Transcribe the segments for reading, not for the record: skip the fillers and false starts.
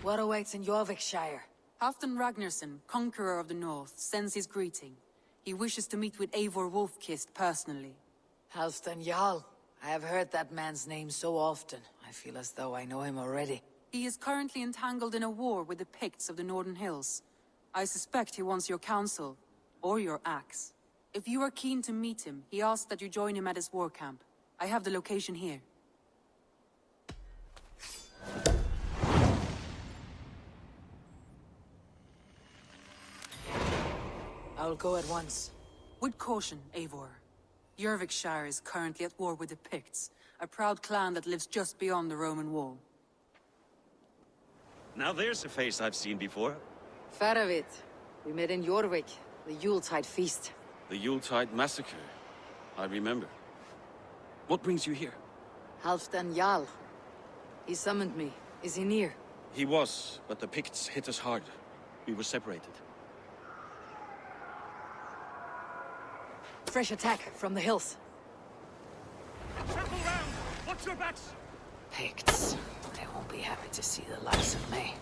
What awaits in Jorvikshire? Halfdan Ragnarsson, conqueror of the north, sends his greeting. He wishes to meet with Eivor Wolfkist personally. Halfdan Jarl. I have heard that man's name so often. I feel as though I know him already. He is currently entangled in a war with the Picts of the Northern Hills. I suspect he wants your counsel, or your axe. If you are keen to meet him, he asks that you join him at his war camp. I have the location here. I'll go at once. With caution, Eivor. Jorvikshire is currently at war with the Picts, a proud clan that lives just beyond the Roman wall. Now there's a face I've seen before. Faravit. We met in Jorvik, the Yuletide feast. The Yuletide massacre. I remember. What brings you here? Halfdan Jarl. He summoned me. Is he near? He was, but the Picts hit us hard. We were separated. Fresh attack from the hills. Circle round! Watch your backs! Picts. They won't be happy to see the likes of me.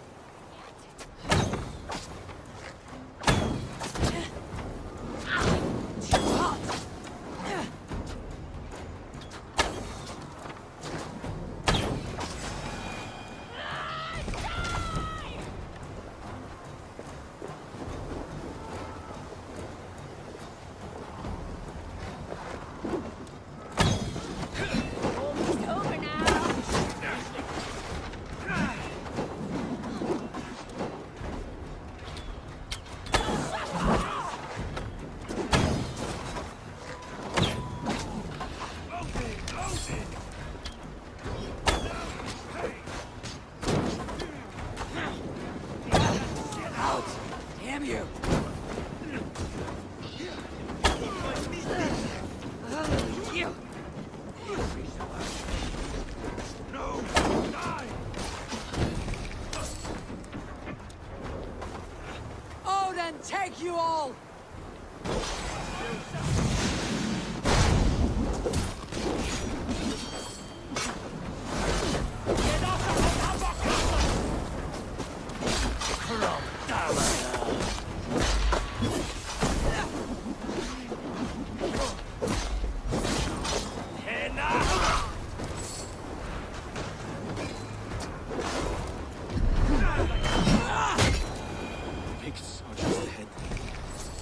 Take you all!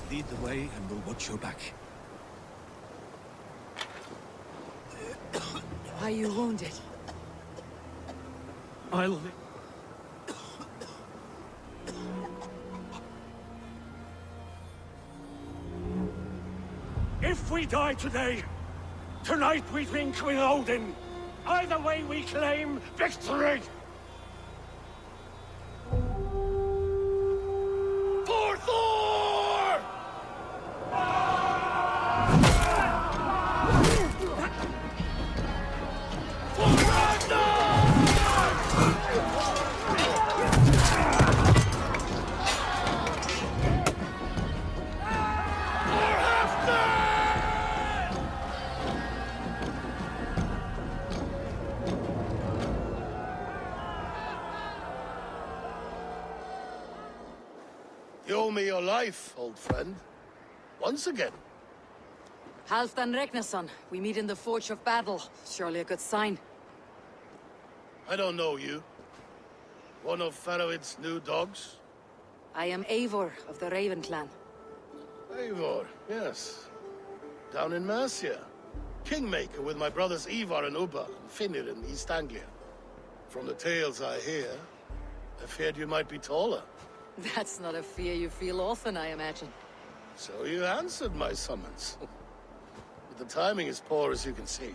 Lead the way and we'll watch your back. Why are you wounded? I'll... If we die today, tonight we drink with Odin. Either way we claim victory! For Thor! For Ragnar! For Halfdan! You owe me your life, old friend. Once again. Halfdan Ragnarsson, we meet in the Forge of Battle. Surely a good sign. I don't know you. One of Faravid's new dogs? I am Eivor of the Raven clan. Eivor, yes. Down in Mercia. Kingmaker with my brothers Eivor and Ubba and Finnr in East Anglia. From the tales I hear, I feared you might be taller. That's not a fear you feel often, I imagine. So you answered my summons. But the timing is poor, as you can see.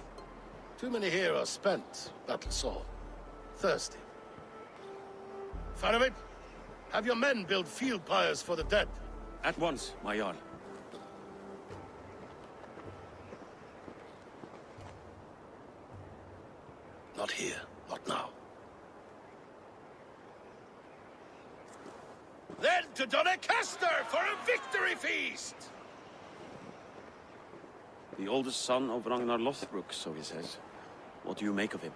Too many here are spent, battle-sore, thirsty. Faravid, have your men build field pyres for the dead. At once, my Jarl. Not here, not now. Then to Doncaster for a victory feast! The oldest son of Ragnar Lothbrok, so he says. What do you make of him?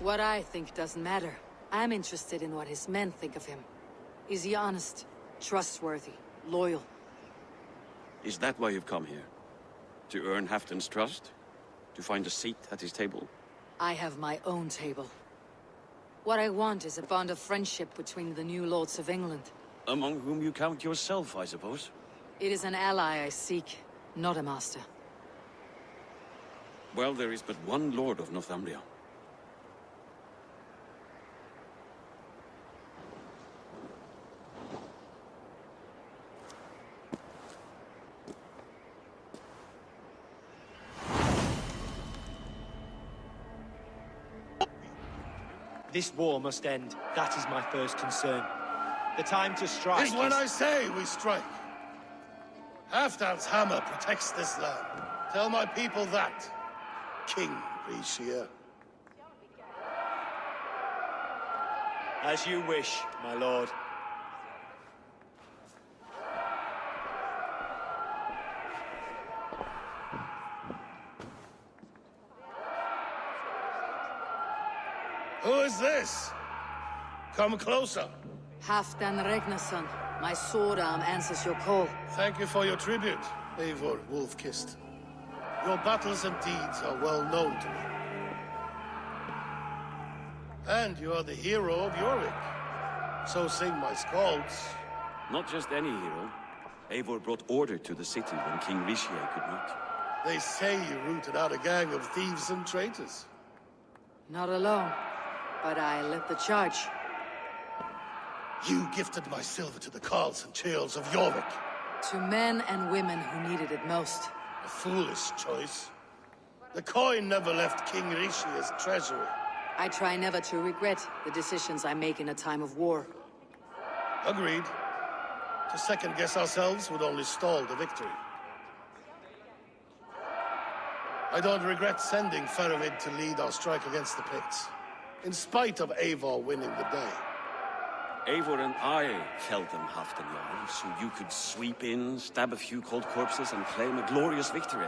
What I think doesn't matter. I'm interested in what his men think of him. Is he honest, trustworthy, loyal? Is that why you've come here? To earn Halfdan's trust? To find a seat at his table? I have my own table. What I want is a bond of friendship between the new lords of England. Among whom you count yourself, I suppose? It is an ally I seek, not a master. Well, there is but one Lord of Northumbria. This war must end. That is my first concern. The time to strike Is when I say we strike. Halfdan's hammer protects this land. Tell my people that. King Rishia. As you wish, my lord. Who is this? Come closer. Halfdan Regnason, my sword arm answers your call. Thank you for your tribute, Eivor Wolf-Kissed. Your battles and deeds are well known to me. And you are the hero of Yorick. So sing my skalds. Not just any hero. Eivor brought order to the city when King Rishie could not. They say you rooted out a gang of thieves and traitors. Not alone, but I led the charge. You gifted my silver to the carls and churls of Yorick. To men and women who needed it most. A foolish choice. The coin never left King Rishia's treasury. I try never to regret the decisions I make in a time of war. Agreed. To second-guess ourselves would only stall the victory. I don't regret sending Faravid to lead our strike against the Picts, in spite of Eivor winning the day. Eivor and I felled them, Halfdan Jarl, so you could sweep in, stab a few cold corpses, and claim a glorious victory.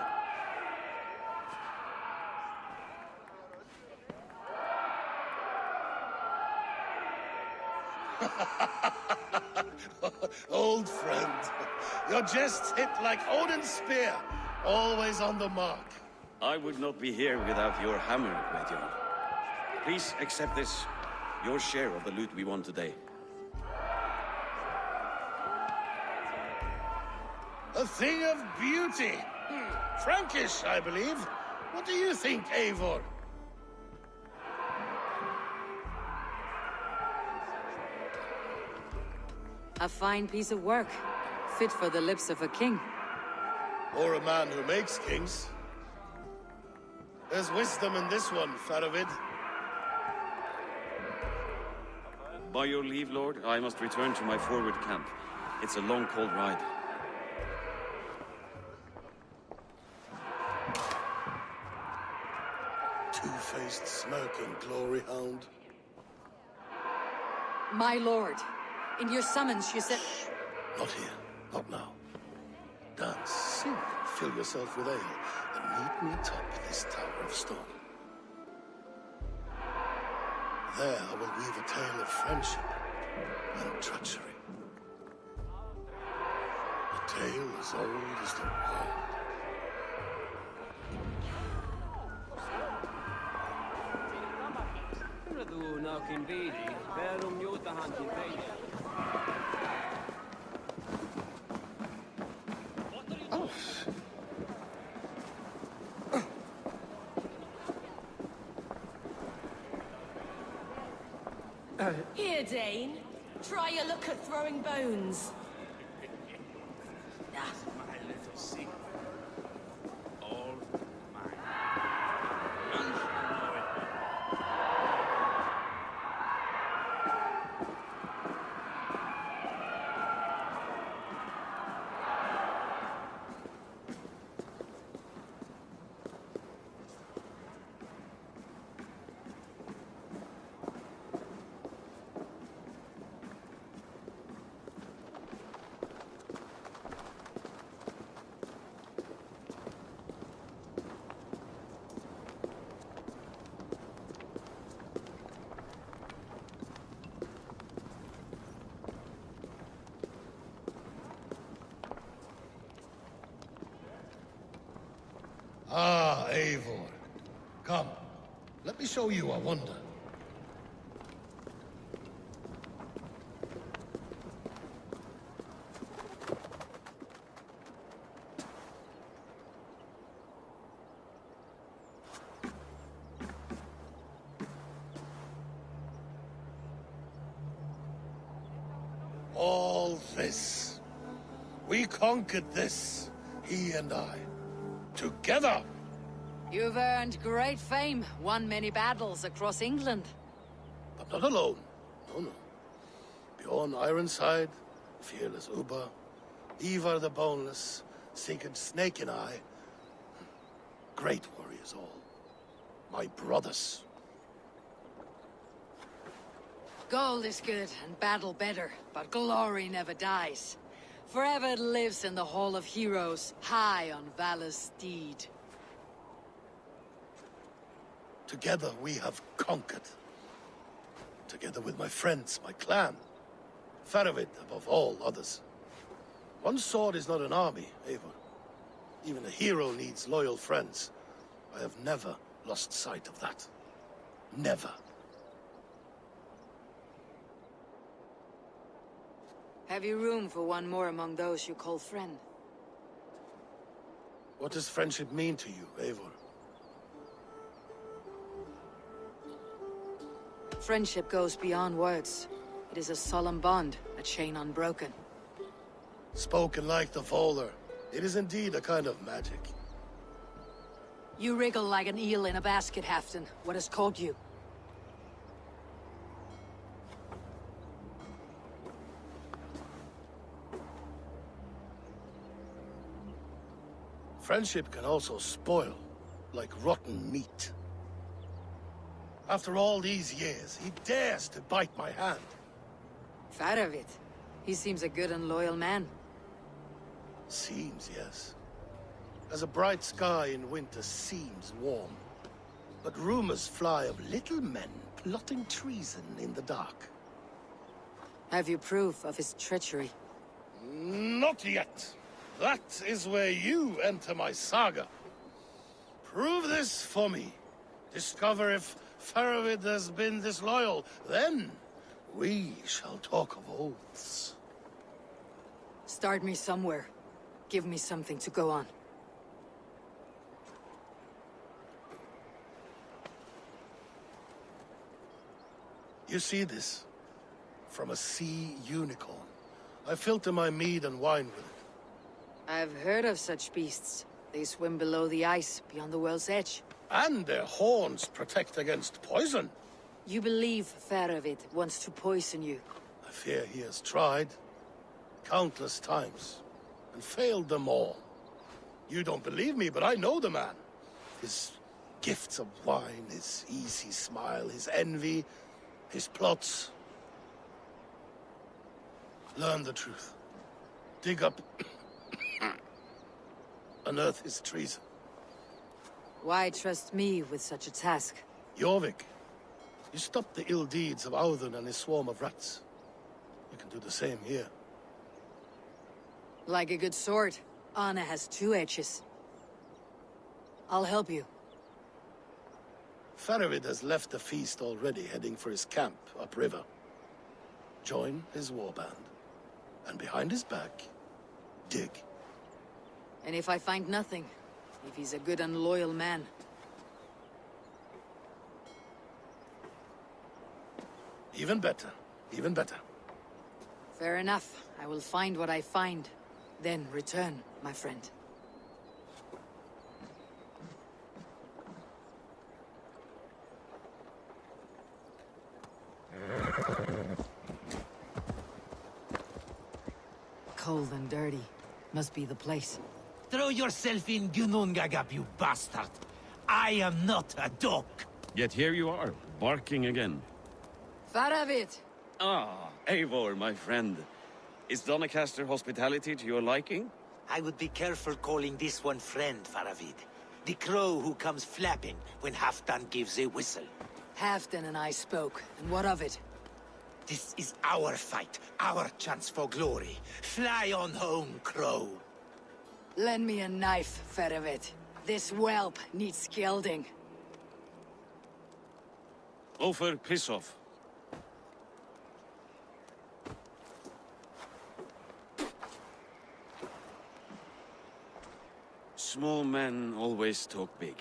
Old friend, your jests hit like Odin's spear, always on the mark. I would not be here without your hammer, Great Jarl. Please accept this, your share of the loot we won today. A thing of beauty. Frankish, I believe. What do you think, Eivor? A fine piece of work, fit for the lips of a king. Or a man who makes kings. There's wisdom in this one, Faravid. By your leave, Lord, I must return to my forward camp. It's a long, cold ride. Two-faced, smirking glory hound. My lord, in your summons you said... Not here. Not now. Dance, sing, fill yourself with ale, and meet me atop this tower of stone. There I will weave a tale of friendship and treachery. A tale as old as the world. Here, Dane. Try your luck at throwing bones. My little secret. All mine. None shall know it. Come, let me show you a wonder. All this. We conquered this, he and I. Together! You've earned great fame, won many battles across England. But not alone. No, no. Bjorn Ironside, fearless Uber, Eivor the Boneless, Sigurd Snake and I. Great warriors all. My brothers. Gold is good and battle better, but glory never dies. Forever it lives in the Hall of Heroes, high on valor's steed. Together we have conquered. Together with my friends, my clan. Faravid above all others. One sword is not an army, Eivor. Even a hero needs loyal friends. I have never lost sight of that. Never. Have you room for one more among those you call friend? What does friendship mean to you, Eivor? Friendship goes beyond words. It is a solemn bond, a chain unbroken. Spoken like the Volar, it is indeed a kind of magic. You wriggle like an eel in a basket, Halfdan. What has caught you? Friendship can also spoil, like rotten meat. After all these years, he dares to bite my hand. Faravid. He seems a good and loyal man. Seems, yes. As a bright sky in winter seems warm. But rumors fly of little men plotting treason in the dark. Have you proof of his treachery? Not yet. That is where you enter my saga. Prove this for me. Discover if Faravid has been disloyal. Then we shall talk of oaths. Start me somewhere. Give me something to go on. You see this? From a sea unicorn. I filter my mead and wine with it. I've heard of such beasts. They swim below the ice, beyond the world's edge. And their horns protect against poison. You believe Faravid wants to poison you? I fear he has tried. Countless times. And failed them all. You don't believe me, but I know the man. His gifts of wine, his easy smile, his envy, his plots. Learn the truth. Dig up... unearth his treason. Why trust me with such a task? Jorvik, you stopped the ill deeds of Audun and his swarm of rats. You can do the same here. Like a good sword, Anna has two edges. I'll help you. Faravid has left the feast already, heading for his camp upriver. Join his warband, and behind his back, dig. And if I find nothing, if he's a good and loyal man, even better, even better. fair enough. I will find what I find, then return, my friend. Cold and dirty. Must be the place. Throw yourself in Gunungagap, you bastard! I am not a dog! Yet here you are, barking again. Faravid! Ah, Eivor, my friend. Is Doncaster hospitality to your liking? I would be careful calling this one friend, Faravid. The crow who comes flapping when Halfdan gives a whistle. Halfdan and I spoke, and what of it? This is our fight, our chance for glory. Fly on home, crow. Lend me a knife, Faravid. This whelp needs gelding. Over, piss off. Small men always talk big.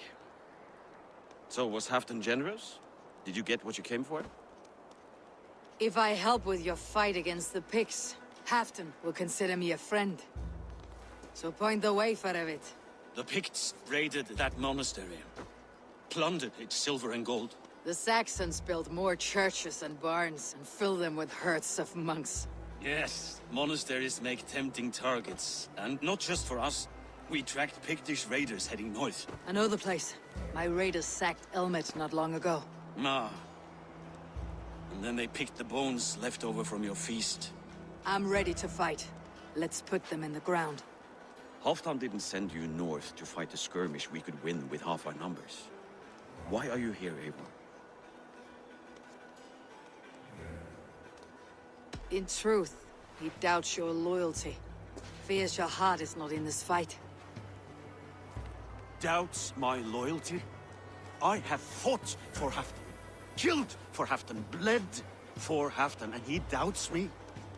So, was Halfdan generous? Did you get what you came for? If I help with your fight against the Picts, Halfdan will consider me a friend. So point the way, Faravid. The Picts raided that monastery. Plundered its silver and gold. The Saxons built more churches and barns, and filled them with herds of monks. Yes, monasteries make tempting targets. And not just for us. We tracked Pictish raiders heading north. I know the place. My raiders sacked Elmet not long ago. Ah. And then they picked the bones left over from your feast. I'm ready to fight. Let's put them in the ground. Halfdan didn't send you north to fight a skirmish we could win with half our numbers. Why are you here, Eivor? In truth, he doubts your loyalty. Fears your heart is not in this fight. Doubts my loyalty? I have fought for Halfdan, killed for Halfdan, bled for Halfdan, and he doubts me?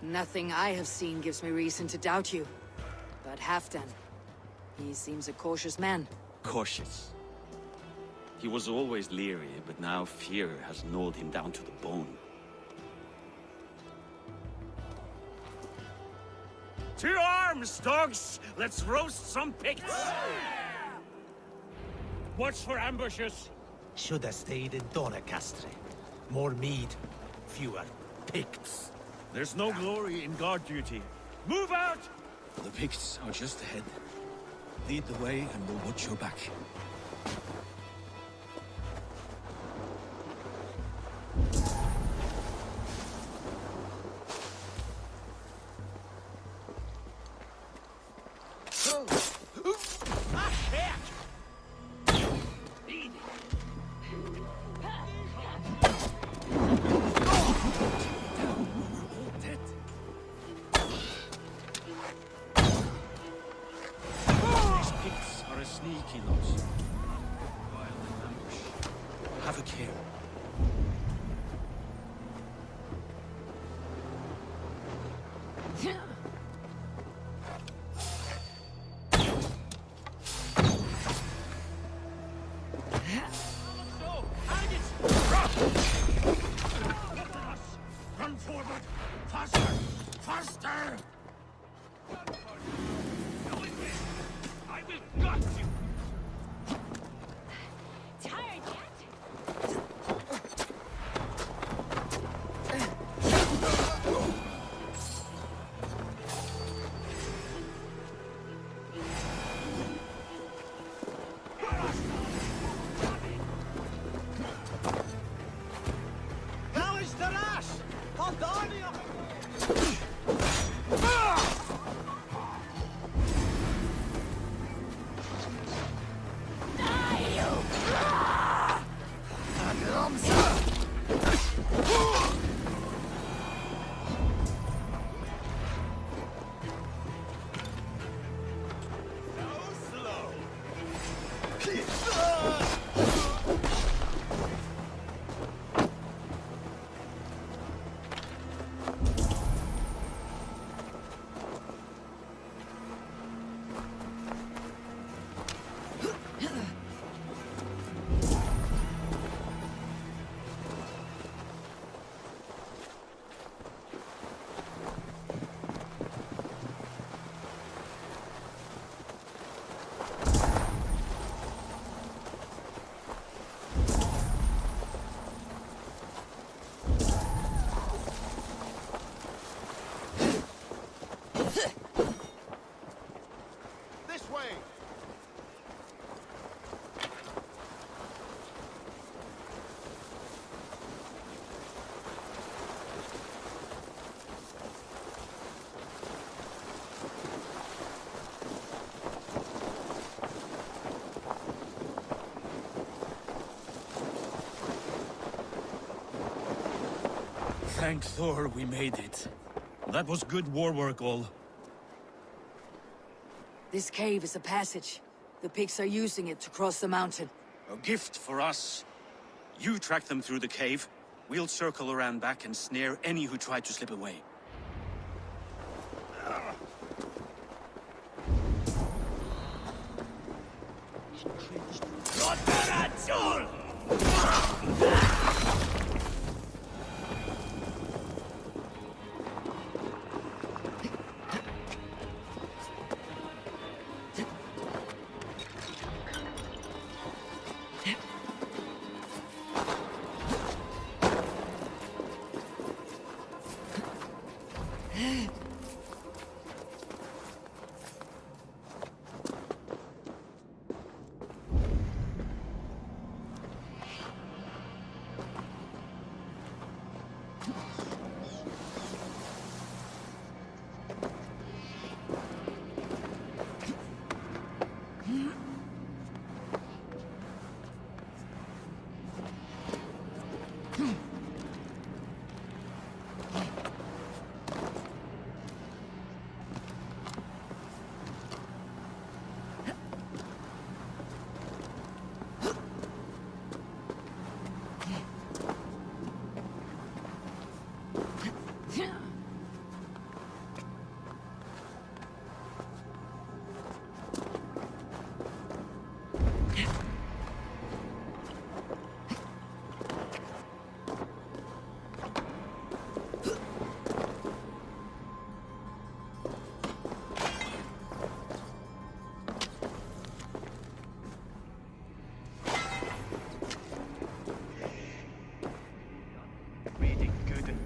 Nothing I have seen gives me reason to doubt you. But Halfdan, he seems a cautious man. Cautious. He was always leery, but now fear has gnawed him down to the bone. To arms, dogs! Let's roast some Picts! Watch for ambushes. Should have stayed in Donacastre. More mead, fewer Picts. There's no glory in guard duty. Move out! The Picts are just ahead. Lead the way and we'll watch your back. Sneaky lot. While in ambush. Have a care. Run forward! Faster! Faster! I will gut you! Tired yet? Now is the rush! Halfdan! Thank Thor we made it. That was good war work, all. This cave is a passage. The Picts are using it to cross the mountain. A gift for us. You track them through the cave, We'll circle around back and snare any who try to slip away.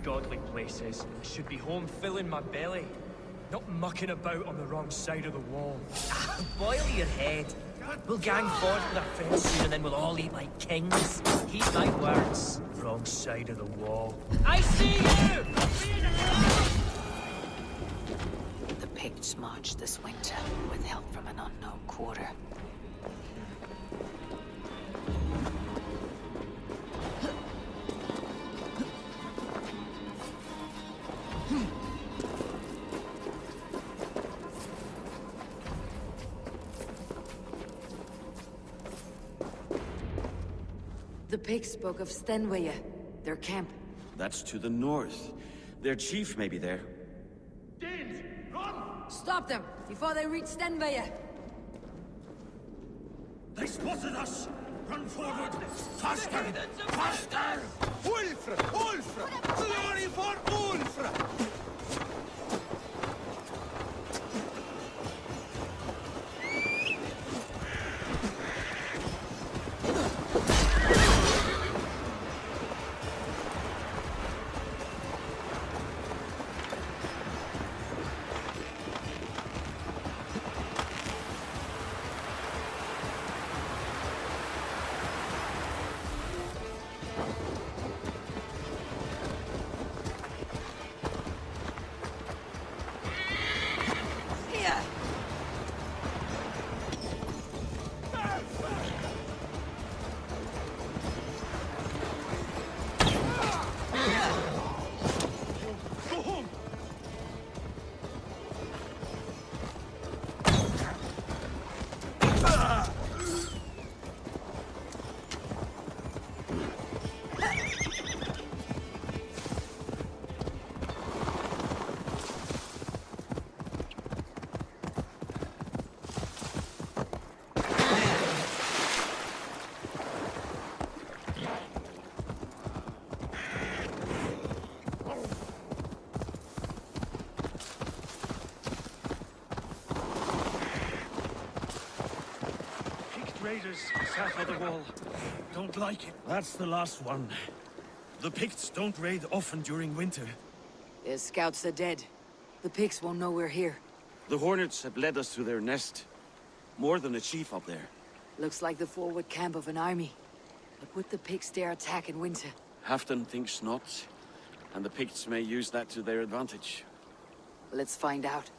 Godly places. I should be home filling my belly, not mucking about on the wrong side of the wall. Boil your head. We'll gang forth with our friends soon, and then we'll all eat like kings. Heed my words. Wrong side of the wall. I see you! The Picts marched this winter with help from an unknown quarter. The Picts spoke of Stenweye, their camp. That's to the north. Their chief may be there. Danes, run! Stop them before they reach Stenweye! They spotted us! Run forward! Faster! Faster! Ulfra! Ulfra! Glory for Ulfra! Raiders sat on the wall. Don't like it. That's the last one. The Picts don't raid often during winter. Their scouts are dead. The Picts won't know we're here. The Hornets have led us to their nest. More than a chief up there. Looks like the forward camp of an army. But would the Picts dare attack in winter? Halfdan thinks not. And the Picts may use that to their advantage. Let's find out.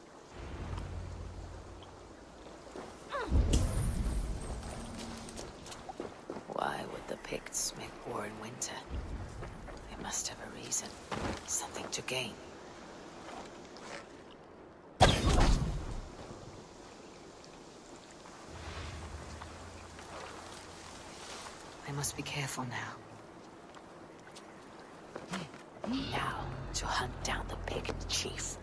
Why would the Picts make war in winter? They must have a reason. Something to gain. I must be careful now. Now, to hunt down the Pict chief.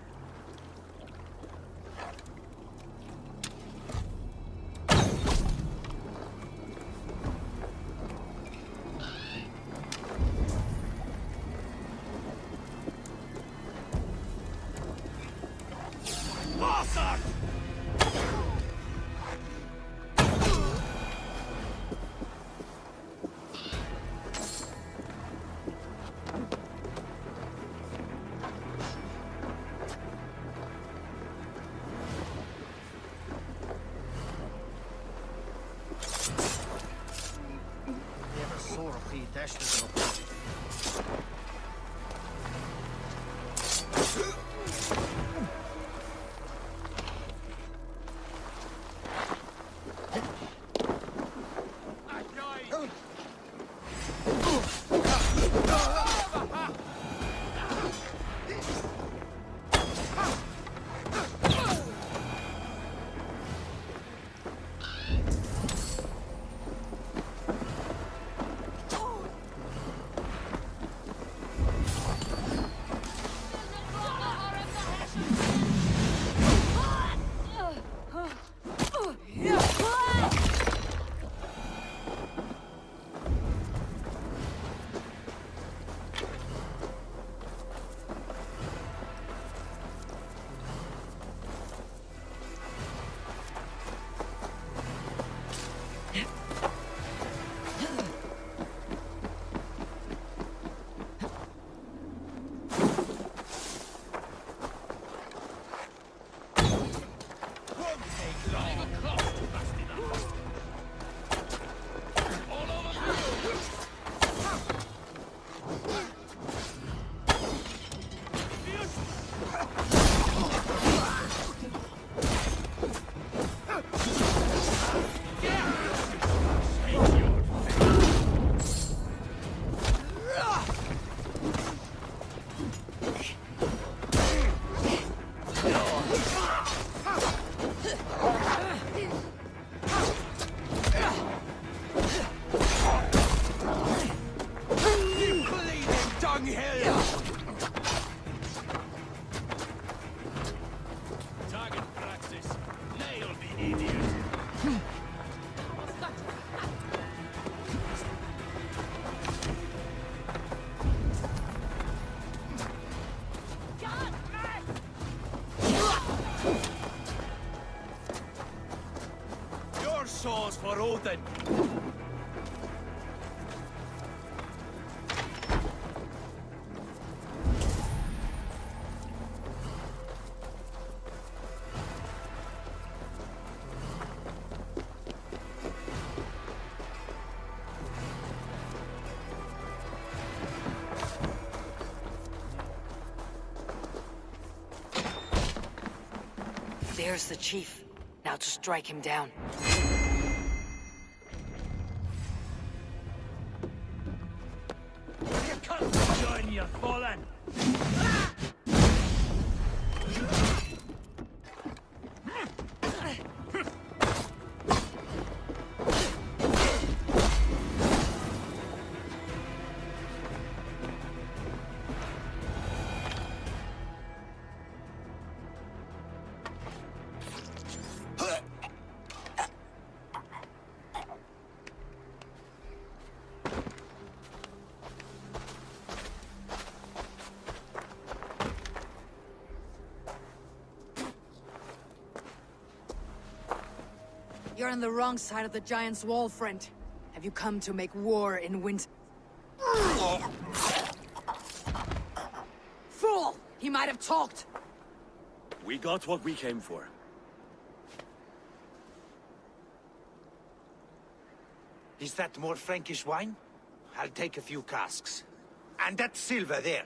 Swords for Odin! There's the chief. Now to strike him down. Join your fallen! You're on the wrong side of the Giant's Wall, friend. Have you come to make war in winter? Fool! He might have talked! We got what we came for. Is that more Frankish wine? I'll take a few casks. And that silver there.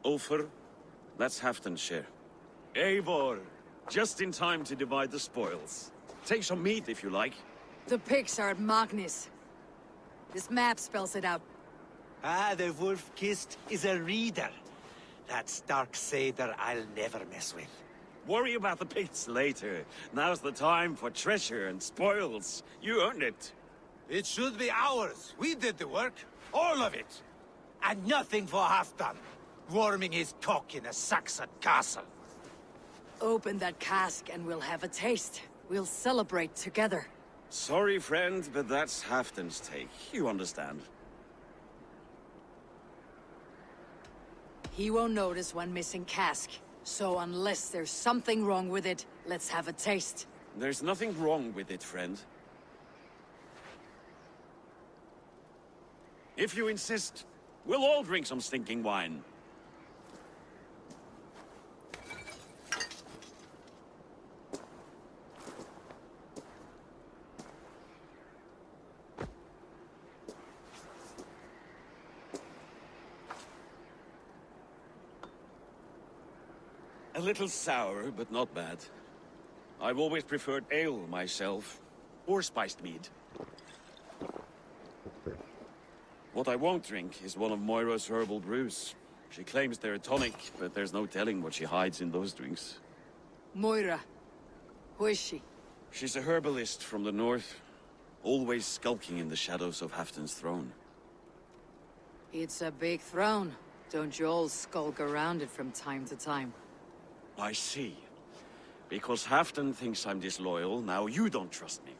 Ulfr, that's Halfdan's share. Eivor, just in time to divide the spoils. Take some meat if you like. The pigs are at Magnus. This map spells it out. Ah, the wolf-kissed is a reader. That stark satyr I'll never mess with. Worry about the pits later. Now's the time for treasure and spoils. You earned it. It should be ours. We did the work. All of it. And nothing for Halfdan. warming his cock in a Saxon castle. Open that cask and we'll have a taste. We'll celebrate together. Sorry, friend, but that's Halfdan's take. You understand. He won't notice one missing cask. So unless there's something wrong with it, let's have a taste. There's nothing wrong with it, friend. If you insist, we'll all drink some stinking wine. A little sour, but not bad. I've always preferred ale myself, or spiced mead. What I won't drink is one of Moira's herbal brews. She claims they're a tonic, but there's no telling what she hides in those drinks. Moira. Who is she? She's a herbalist from the north, always skulking in the shadows of Halfdan's throne. It's a big throne. Don't you all skulk around it from time to time? I see. Because Halfdan thinks I'm disloyal, now you don't trust me.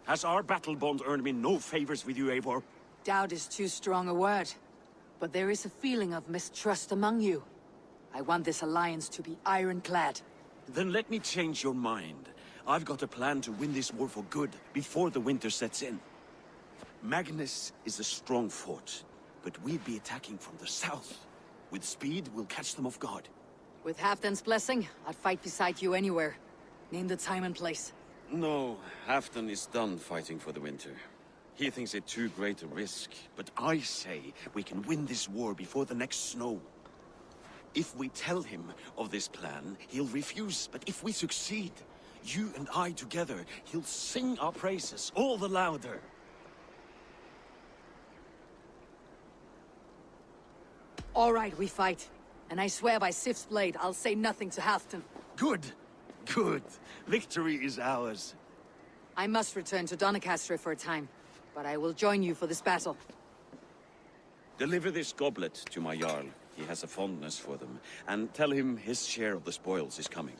Has our battle bond earned me no favors with you, Eivor? Doubt is too strong a word. But there is a feeling of mistrust among you. I want this alliance to be ironclad. Then let me change your mind. I've got a plan to win this war for good, before the winter sets in. Magnus is a strong fort, but we'd be attacking from the south. With speed, we'll catch them off guard. With Halfdan's blessing, I'd fight beside you anywhere. Name the time and place. No, Halfdan is done fighting for the winter. He thinks it too great a risk, but I say we can win this war before the next snow. If we tell him of this plan, he'll refuse, but if we succeed, you and I together, he'll sing our praises all the louder. All right, we fight. And I swear by Sif's blade, I'll say nothing to Halfdan. Good, good. Victory is ours. I must return to Doncaster for a time, but I will join you for this battle. Deliver this goblet to my Jarl. He has a fondness for them. And tell him his share of the spoils is coming.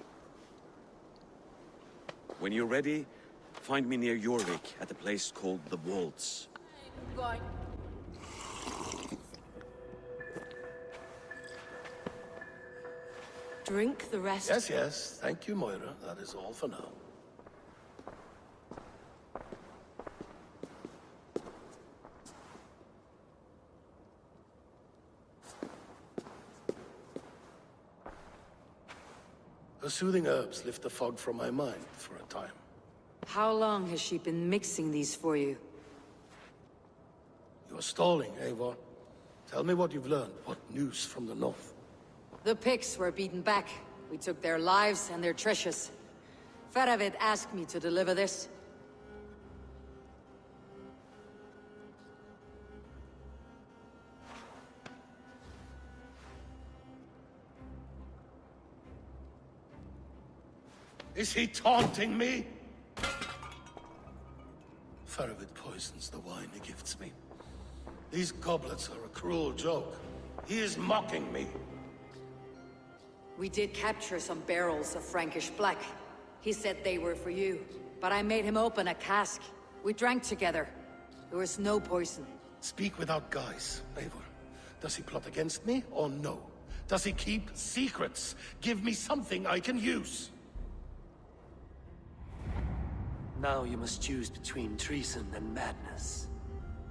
When you're ready, find me near Jorvik at a place called the Waltz. I'm going. Drink the rest. Yes, yes. Thank you, Moira. That is all for now. The soothing herbs lift the fog from my mind for a time. How long has she been mixing these for you? You're stalling, Eivor. Tell me what you've learned. What news from the north? The Picts were beaten back. We took their lives and their treasures. Faravid asked me to deliver this. Is he taunting me? Faravid poisons the wine he gifts me. These goblets are a cruel joke. He is mocking me. We did capture some barrels of Frankish black. He said they were for you, but I made him open a cask. We drank together. There was no poison. Speak without guise, Eivor. Does he plot against me, or no? Does he keep secrets? Give me something I can use. Now you must choose between treason and madness.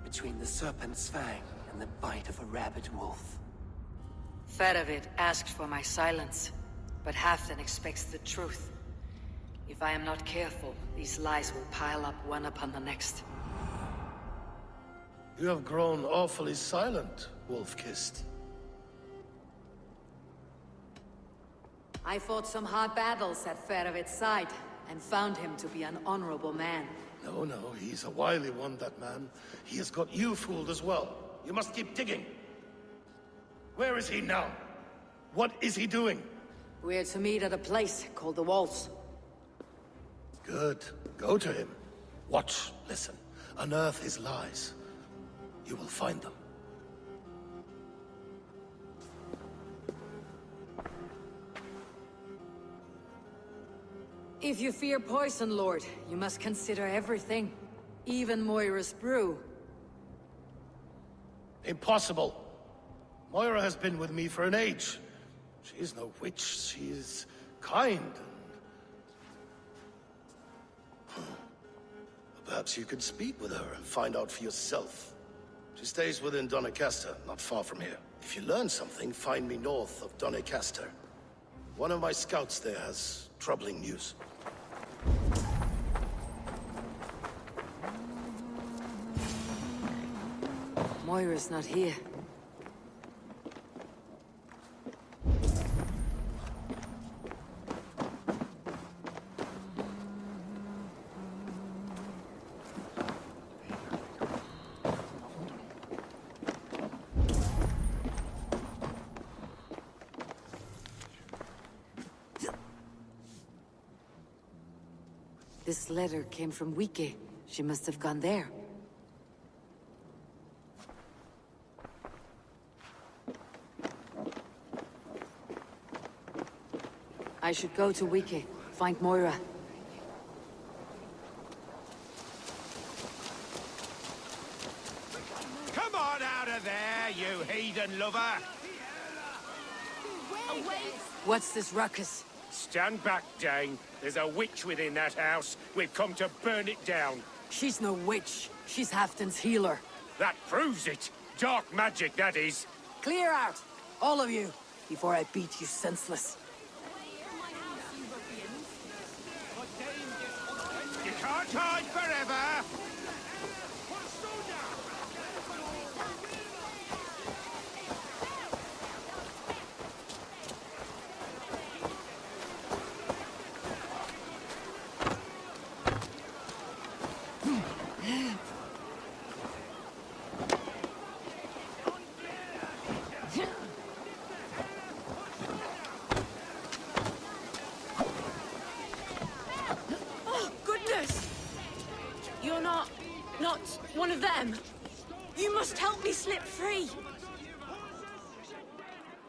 Between the serpent's fang and the bite of a rabid wolf. Faravid asked for my silence, but Halfdan expects the truth. If I am not careful, these lies will pile up one upon the next. You have grown awfully silent, wolf-kissed. I fought some hard battles at Faravid's side, and found him to be an honorable man. No, no, he's a wily one, that man. He has got you fooled as well. You must keep digging. Where is he now? What is he doing? We're to meet at a place called the Waltz. Good. Go to him. Watch, listen. Unearth his lies. You will find them. If you fear poison, Lord, you must consider everything. Even Moira's brew. Impossible. Moira has been with me for an age. She is no witch. She is kind and... Perhaps you could speak with her and find out for yourself. She stays within Doncaster, not far from here. If you learn something, find me north of Doncaster. One of my scouts there has troubling news. Moira's not here. This letter came from Wiki. She must have gone there. I should go to Wiki, find Moira. Come on out of there, you heathen lover! What's this ruckus? Stand back, Dane. There's a witch within that house. We've come to burn it down. She's no witch. She's Halfdan's healer. That proves it. Dark magic, that is. Clear out! All of you, before I beat you senseless. You can't hide forever! Not one of them. You must help me slip free.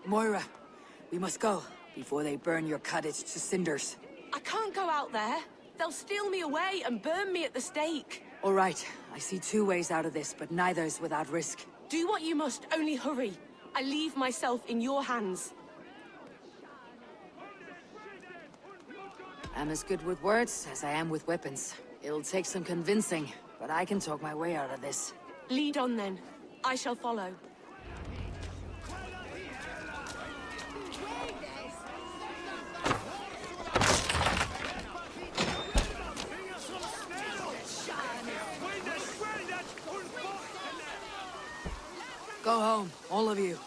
Moira, we must go before they burn your cottage to cinders. I can't go out there. They'll steal me away and burn me at the stake. All right, I see two ways out of this, but neither is without risk. Do what you must, only hurry. I leave myself in your hands. I'm as good with words as I am with weapons. It'll take some convincing, but I can talk my way out of this. Lead on then. I shall follow. Go home, all of you.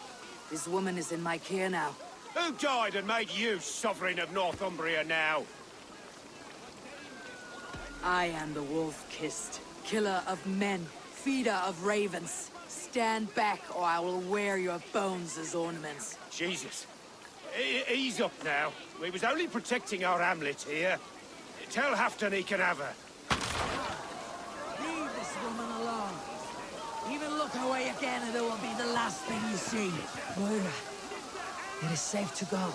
This woman is in my care now. Who died and made you sovereign of Northumbria now? I am the wolf-kissed, killer of men, feeder of ravens. Stand back, or I will wear your bones as ornaments. Jesus. Ease up now. We was only protecting our hamlet here. Tell Halfdan he can have her. Leave this woman alone. Even look away again and it will be the last thing you see. Moira, it is safe to go.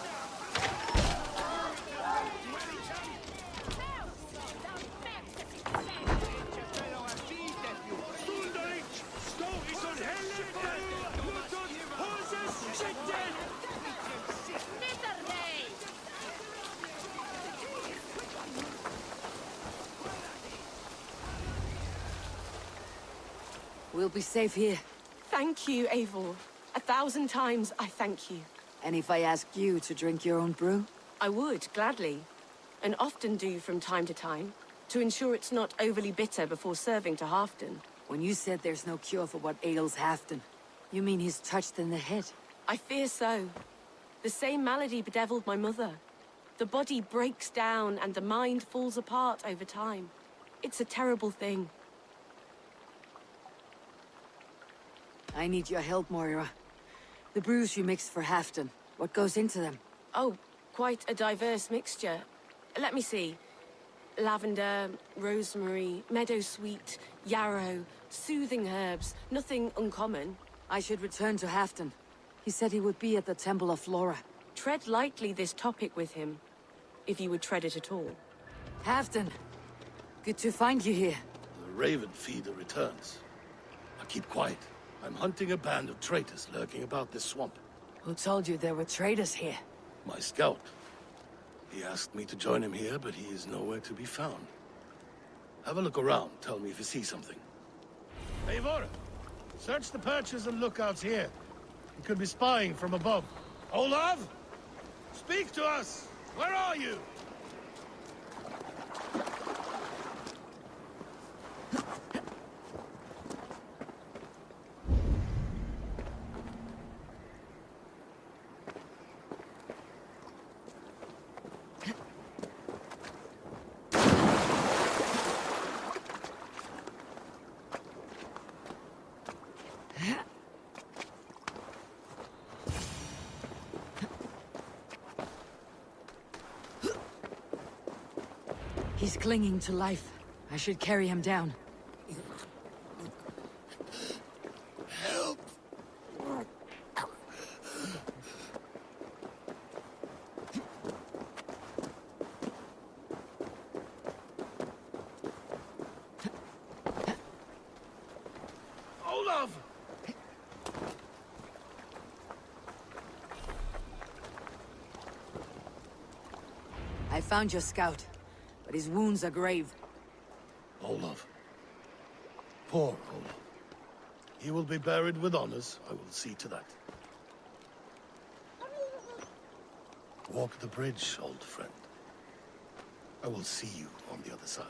We'll be safe here. Thank you, Eivor. 1,000 times I thank you. And if I asked you to drink your own brew? I would, gladly. And often do from time to time, to ensure it's not overly bitter before serving to Halfdan. When you said there's no cure for what ails Halfdan, you mean he's touched in the head? I fear so. The same malady bedeviled my mother. The body breaks down and the mind falls apart over time. It's a terrible thing. I need your help, Moira. The brews you mixed for Halfdan, what goes into them? Oh, quite a diverse mixture. Let me see. Lavender, rosemary, meadowsweet, yarrow, soothing herbs, nothing uncommon. I should return to Halfdan. He said he would be at the Temple of Flora. Tread lightly this topic with him, if you would tread it at all. Halfdan, good to find you here. The Raven Feeder returns. Now keep quiet. I'm hunting a band of traitors lurking about this swamp. Who told you there were traitors here? My scout. He asked me to join him here, but he is nowhere to be found. Have a look around. Tell me if you see something. Eivor, search the perches and lookouts here. He could be spying from above. Olav? Speak to us! Where are you? He's clinging to life. I should carry him down. Help! Olav! I found your scout, but his wounds are grave. Olav. Poor Olav. He will be buried with honors. I will see to that. Walk the bridge, old friend. I will see you on the other side.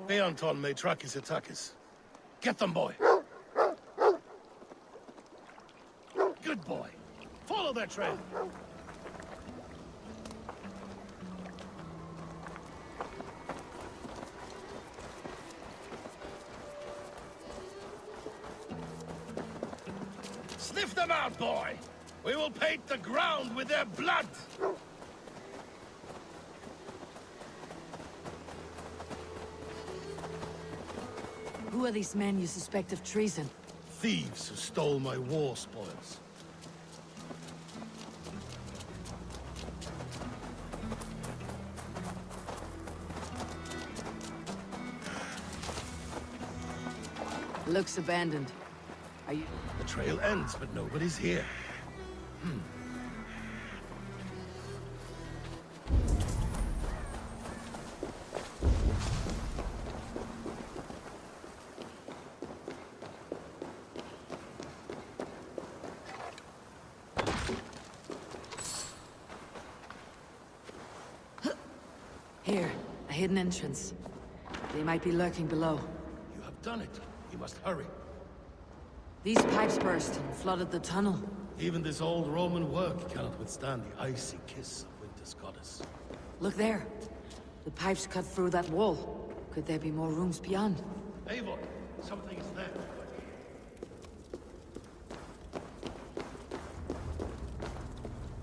Beanton may track his attackers. Get them, boy! Good boy. Follow their trail. Sniff them out, boy! We will paint the ground with their blood! Who are these men you suspect of treason? Thieves who stole my war spoils. Looks abandoned. Are you... The trail ends, but nobody's here. Here, a hidden entrance. They might be lurking below. You have done it. You must hurry. These pipes burst and flooded the tunnel. Even this old Roman work cannot withstand the icy kiss of winter's goddess. Look there. The pipes cut through that wall. Could there be more rooms beyond? Eivor, something is there.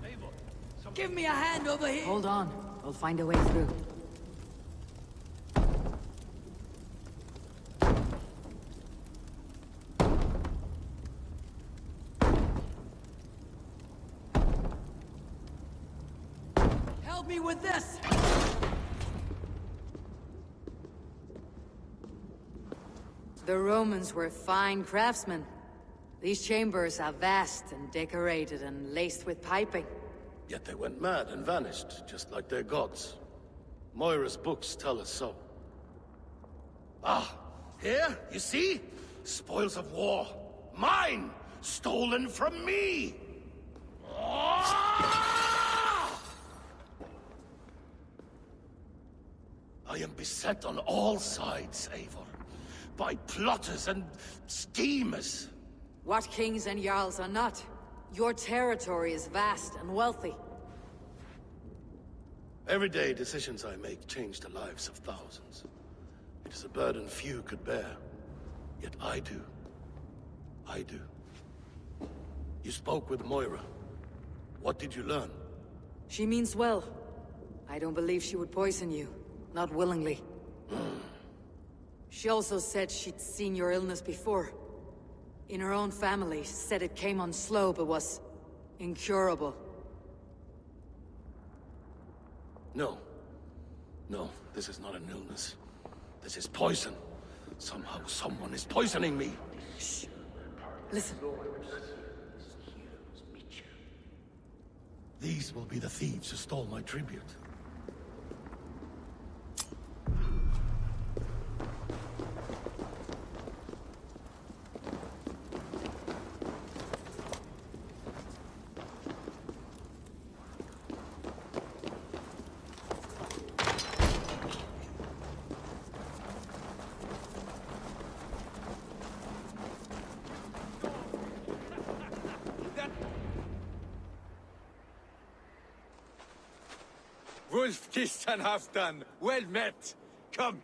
Eivor, something... Give me a hand over here! Hold on. We'll find a way through. Help me with this! The Romans were fine craftsmen. These chambers are vast and decorated and laced with piping. Yet they went mad and vanished, just like their gods. Moira's books tell us so. Ah, here, you see? Spoils of war. Mine! Stolen from me! Ah! I am beset on all sides, Eivor. By plotters and schemers. What kings and jarls are not? Your territory is vast and wealthy. Everyday decisions I make change the lives of thousands. It is a burden few could bear. Yet I do. I do. You spoke with Moira. What did you learn? She means well. I don't believe she would poison you. Not willingly. She also said she'd seen your illness before. In her own family, said it came on slow but was incurable. No. No, this is not an illness. This is poison. Somehow, someone is poisoning me. Shh. Listen. These will be the thieves who stole my tribute. Wolf-kissed and Halfdan, well met. Come,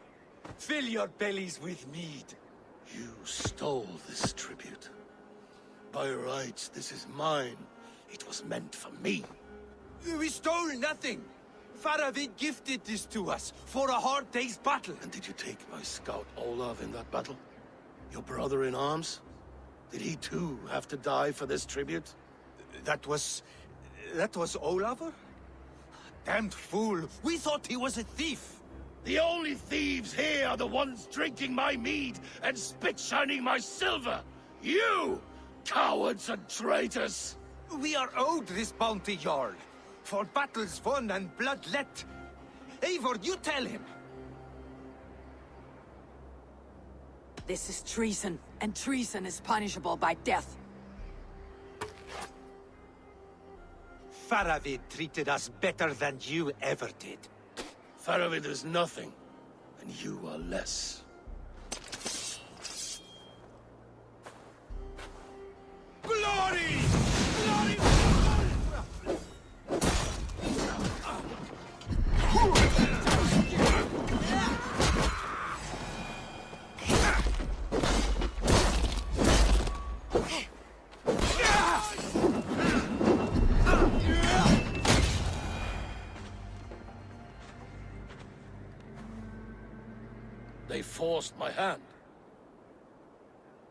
fill your bellies with mead. You stole this tribute. By rights, this is mine. It was meant for me. We stole nothing. Faravid gifted this to us for a hard day's battle. And did you take my scout Olav in that battle? Your brother in arms? Did he too have to die for this tribute? That was Olafur? Damned fool! We thought he was a thief! The only thieves here are the ones drinking my mead and spit-shining my silver! You! Cowards and traitors! We are owed this bounty, Jarl. For battles won and blood let. Eivor, you tell him! This is treason, and treason is punishable by death. Faravid treated us better than you ever did. Faravid is nothing, and you are less. Glory! Glory! They forced my hand.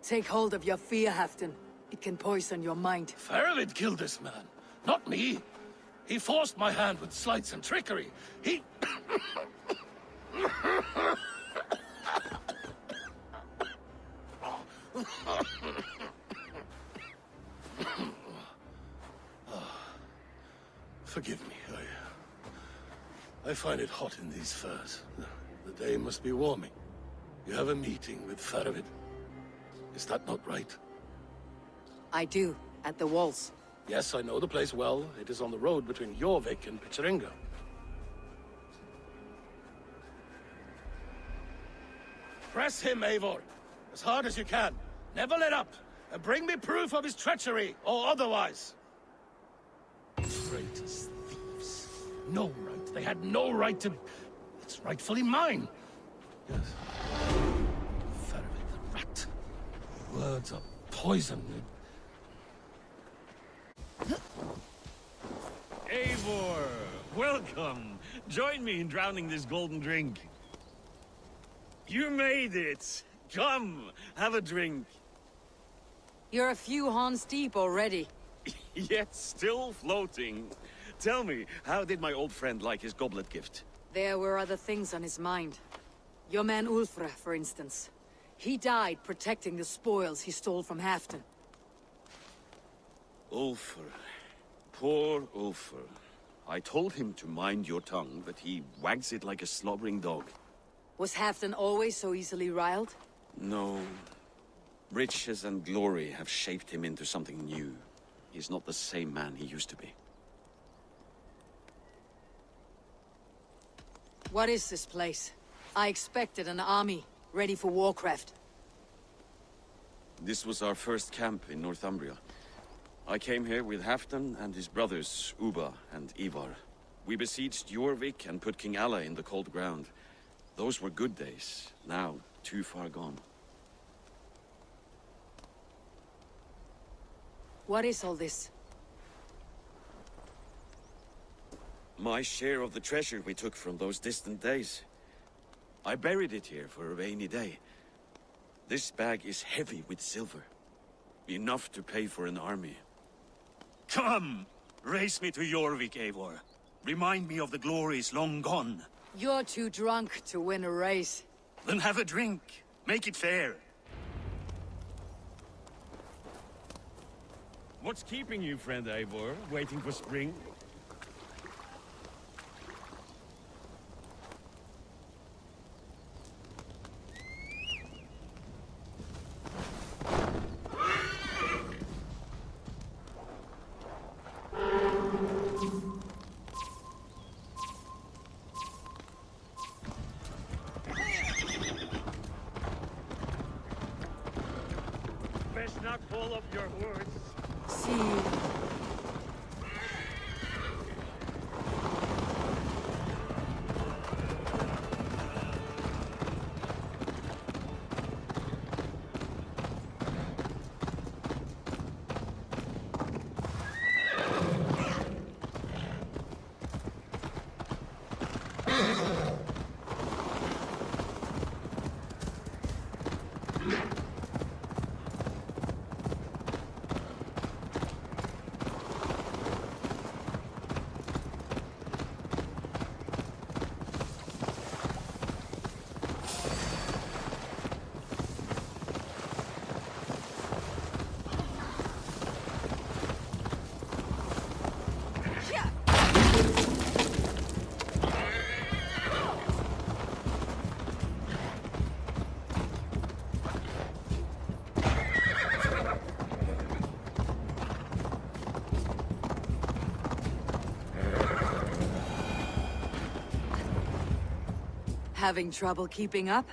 Take hold of your fear, Halfdan. It can poison your mind. Faravid killed this man, not me. He forced my hand with sleights and trickery. He... Forgive me, I find it hot in these furs. The day must be warming. You have a meeting with Faravid. Is that not right? I do, at the walls. Yes, I know the place well. It is on the road between Jorvik and Picheringa. Press him, Eivor. As hard as you can. Never let up. And bring me proof of his treachery, or otherwise. Traitors, thieves. No right. They had no right to... It's rightfully mine. Yes. Faravid the rat. Words are poison. Eivor, welcome. Join me in drowning this golden drink. You made it. Come, have a drink. You're a few horns deep already. Yet still floating. Tell me, how did my old friend like his goblet gift? There were other things on his mind. Your man Ulfr, for instance. He died protecting the spoils he stole from Halfdan. Ulfr. Poor Ulfr. I told him to mind your tongue, but he wags it like a slobbering dog. Was Halfdan always so easily riled? No. Riches and glory have shaped him into something new. He's not the same man he used to be. What is this place? I expected an army, ready for warcraft. This was our first camp in Northumbria. I came here with Halfdan and his brothers, Ubba and Eivor. We besieged Jorvik and put King Alla in the cold ground. Those were good days, now too far gone. What is all this? My share of the treasure we took from those distant days. I buried it here for a rainy day. This bag is heavy with silver. Enough to pay for an army. Come! Race me to Jorvik, Eivor. Remind me of the glories long gone. You're too drunk to win a race. Then have a drink. Make it fair. What's keeping you, friend Eivor? Waiting for spring? Best not pull up your horse. See you. Having trouble keeping up?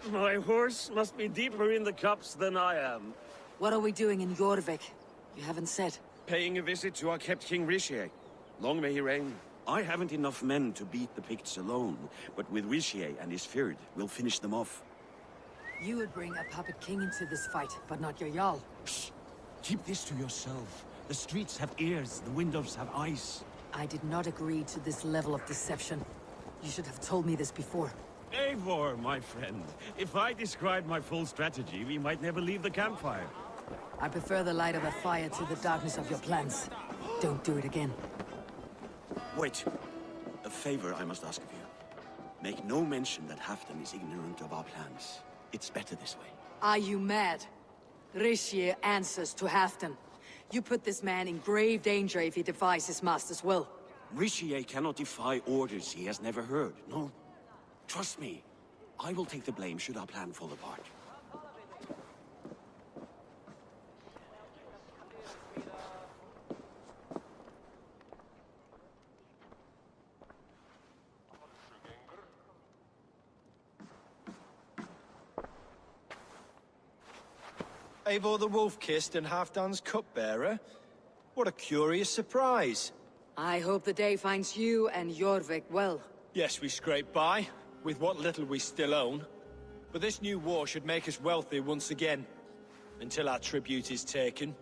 My horse must be deeper in the cups than I am. What are we doing in Jorvik? You haven't said. Paying a visit to our kept King Richier. Long may he reign. I haven't enough men to beat the Picts alone, but with Richier and his Fyrd, we'll finish them off. You would bring a puppet king into this fight, but not your Jarl. Psst. Keep this to yourself. The streets have ears, the windows have eyes. I did not agree to this level of deception. You should have told me this before. Eivor, my friend. If I described my full strategy, we might never leave the campfire. I prefer the light of a fire to the darkness of your plans. Don't do it again. Wait. A favor I must ask of you. Make no mention that Halfdan is ignorant of our plans. It's better this way. Are you mad? Richier answers to Halfdan. You put this man in grave danger if he defies his master's will. Richier cannot defy orders he has never heard. No. Trust me. I will take the blame should our plan fall apart. Eivor the Wolf-Kissed and Halfdan's cupbearer? What a curious surprise. I hope the day finds you and Jorvik well. Yes, we scrape by, with what little we still own. But this new war should make us wealthy once again. Until our tribute is taken.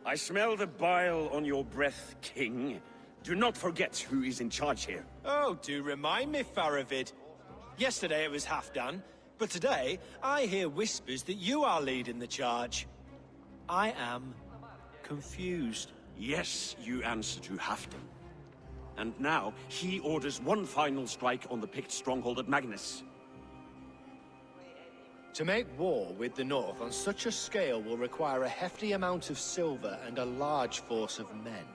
I smell the bile on your breath, King. Do not forget who is in charge here. Oh, do remind me, Faravid. Yesterday it was Halfdan, but today I hear whispers that you are leading the charge. I am confused. Yes, you answer to Halfdan. And now, he orders one final strike on the Pict stronghold at Magnus. To make war with the North on such a scale will require a hefty amount of silver and a large force of men.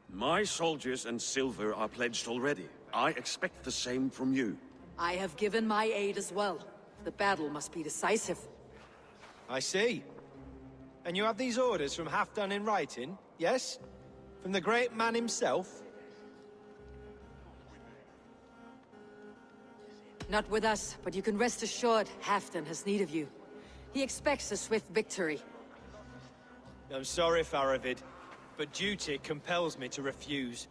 My soldiers and silver are pledged already. I expect the same from you. I have given my aid as well. The battle must be decisive. I see. And you have these orders from Halfdan in writing, yes? From the great man himself? Not with us, but you can rest assured Halfdan has need of you. He expects a swift victory. I'm sorry, Faravid, but duty compels me to refuse.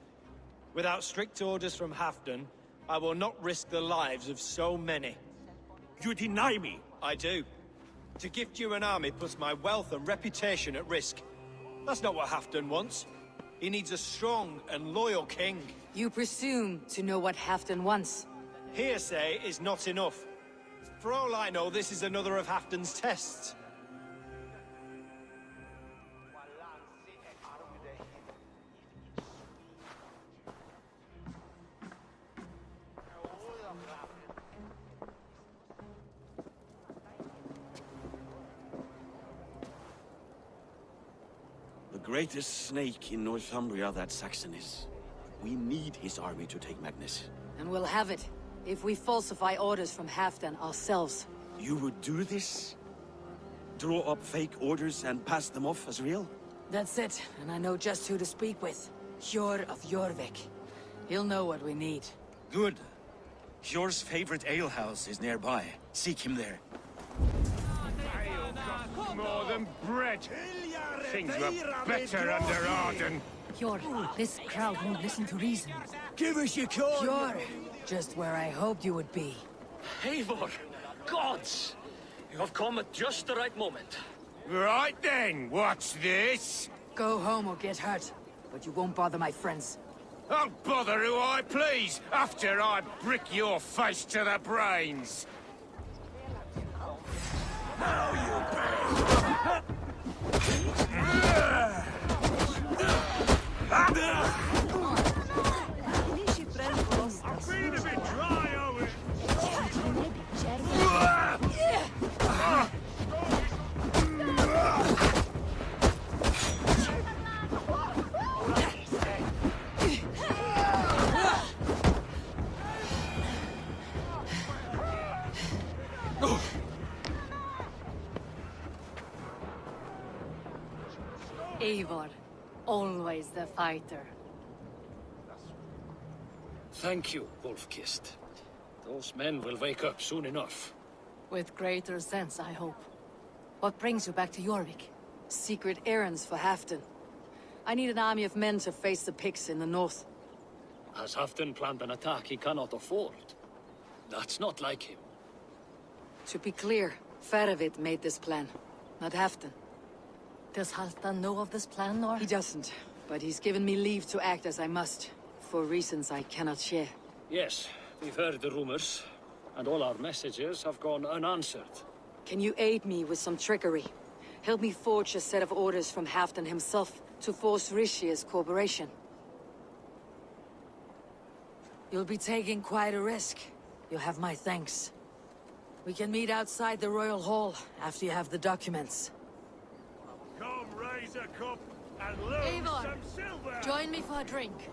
Without strict orders from Halfdan, I will not risk the lives of so many. You deny me! I do. To gift you an army puts my wealth and reputation at risk. That's not what Halfdan wants. He needs a strong and loyal king. You presume to know what Halfdan wants. Hearsay is not enough. For all I know, this is another of Halfdan's tests. greatest snake in Northumbria that Saxon is. We need his army to take Magnus. And we'll have it, if we falsify orders from Halfdan ourselves. You would do this? Draw up fake orders and pass them off as real? That's it, and I know just who to speak with. Hjor of Jorvik. He'll know what we need. Good. Hjor's favorite alehouse is nearby. Seek him there. More than bread. Things were better under Arden. Hjor, this crowd won't listen to reason. Give us your coin! Hjor, just where I hoped you would be. Eivor! Gods! You have come at just the right moment. Right then, what's this? Go home or get hurt, but you won't bother my friends. I'll bother who I please, after I brick your face to the brains. Now you pay! I'm feeling a bit dry over Eivor, always the fighter. Thank you, Wolf-Kissed. Those men will wake up soon enough. With greater sense, I hope. What brings you back to Jorvik? Secret errands for Halfdan. I need an army of men to face the Picts in the north. Has Halfdan planned an attack he cannot afford? That's not like him. To be clear, Faravid made this plan, not Halfdan. Does Halfdan know of this plan, or...? He doesn't, but he's given me leave to act as I must, for reasons I cannot share. Yes, we've heard the rumors, and all our messages have gone unanswered. Can you aid me with some trickery? Help me forge a set of orders from Halfdan himself to force Rishia's cooperation. You'll be taking quite a risk. You'll have my thanks. We can meet outside the Royal Hall after you have the documents. Come, raise a cup and lose Eivor, some silver! join me for a drink.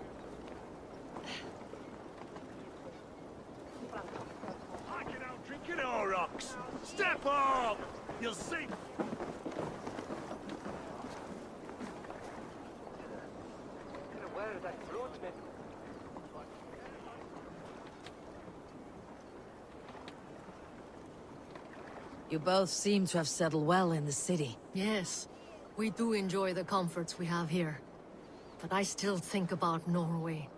I can out-drink it all, rocks! Step up! You'll see! You both seem to have settled well in the city. Yes, we do enjoy the comforts we have here. But I still think about Norway.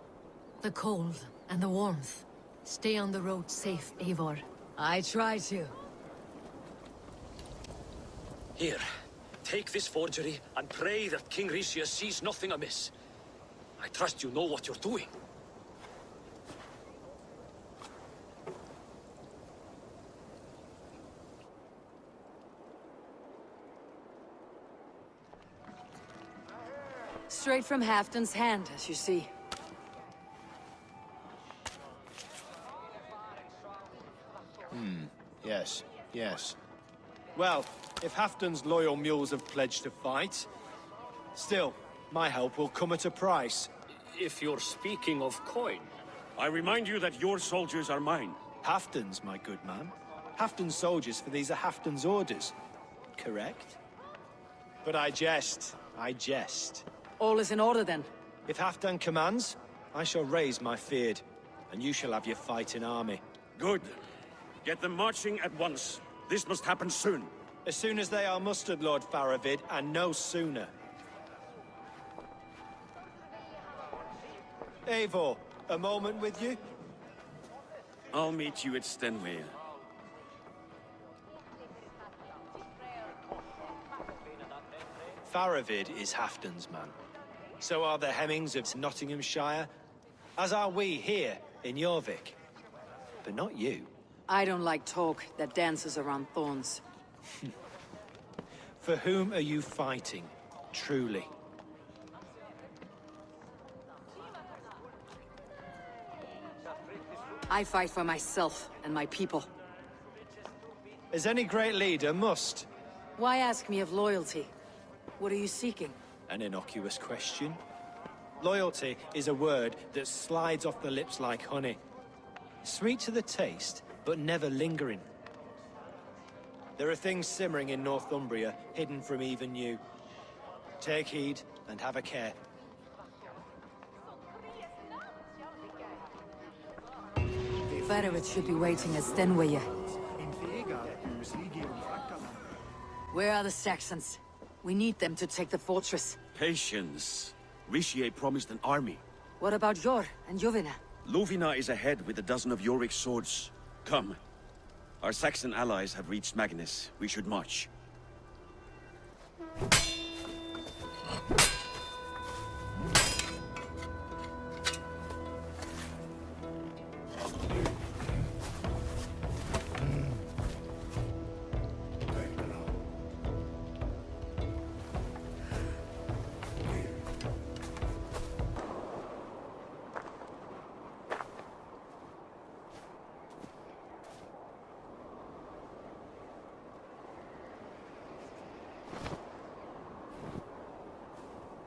The cold and the warmth. Stay on the road safe, Eivor. I try to. Here, take this forgery and pray that King Rishia sees nothing amiss. I trust you know what you're doing. Straight from Halfdan's hand, as you see. Yes, yes. Well, if Halfdan's loyal mules have pledged to fight, still, my help will come at a price. If you're speaking of coin... I remind you that your soldiers are mine. Halfdan's, my good man. Halfdan's soldiers, for these are Halfdan's orders. Correct? But I jest. I jest. All is in order, then. If Halfdan commands, I shall raise my feared, and you shall have your fighting army. Good. Get them marching at once. This must happen soon. As soon as they are mustered, Lord Faravid, and no sooner. Eivor, a moment with you? I'll meet you at Stenway. Faravid is Halfdan's man. So are the Hemmings of Nottinghamshire, as are we here in Jorvik. But not you. I don't like talk that dances around thorns. For whom are you fighting, truly? I fight for myself and my people. As any great leader must. Why ask me of loyalty? What are you seeking? An innocuous question. Loyalty is a word that slides off the lips like honey. Sweet to the taste, but never lingering. There are things simmering in Northumbria, hidden from even you. Take heed, and have a care. Brotherhood should be waiting at Stenway. Where are the Saxons? We need them to take the fortress. Patience. Richier promised an army. What about Jor and Jovina? Lovina is ahead with a dozen of Yorik's swords. Come. Our Saxon allies have reached Magnus. We should march.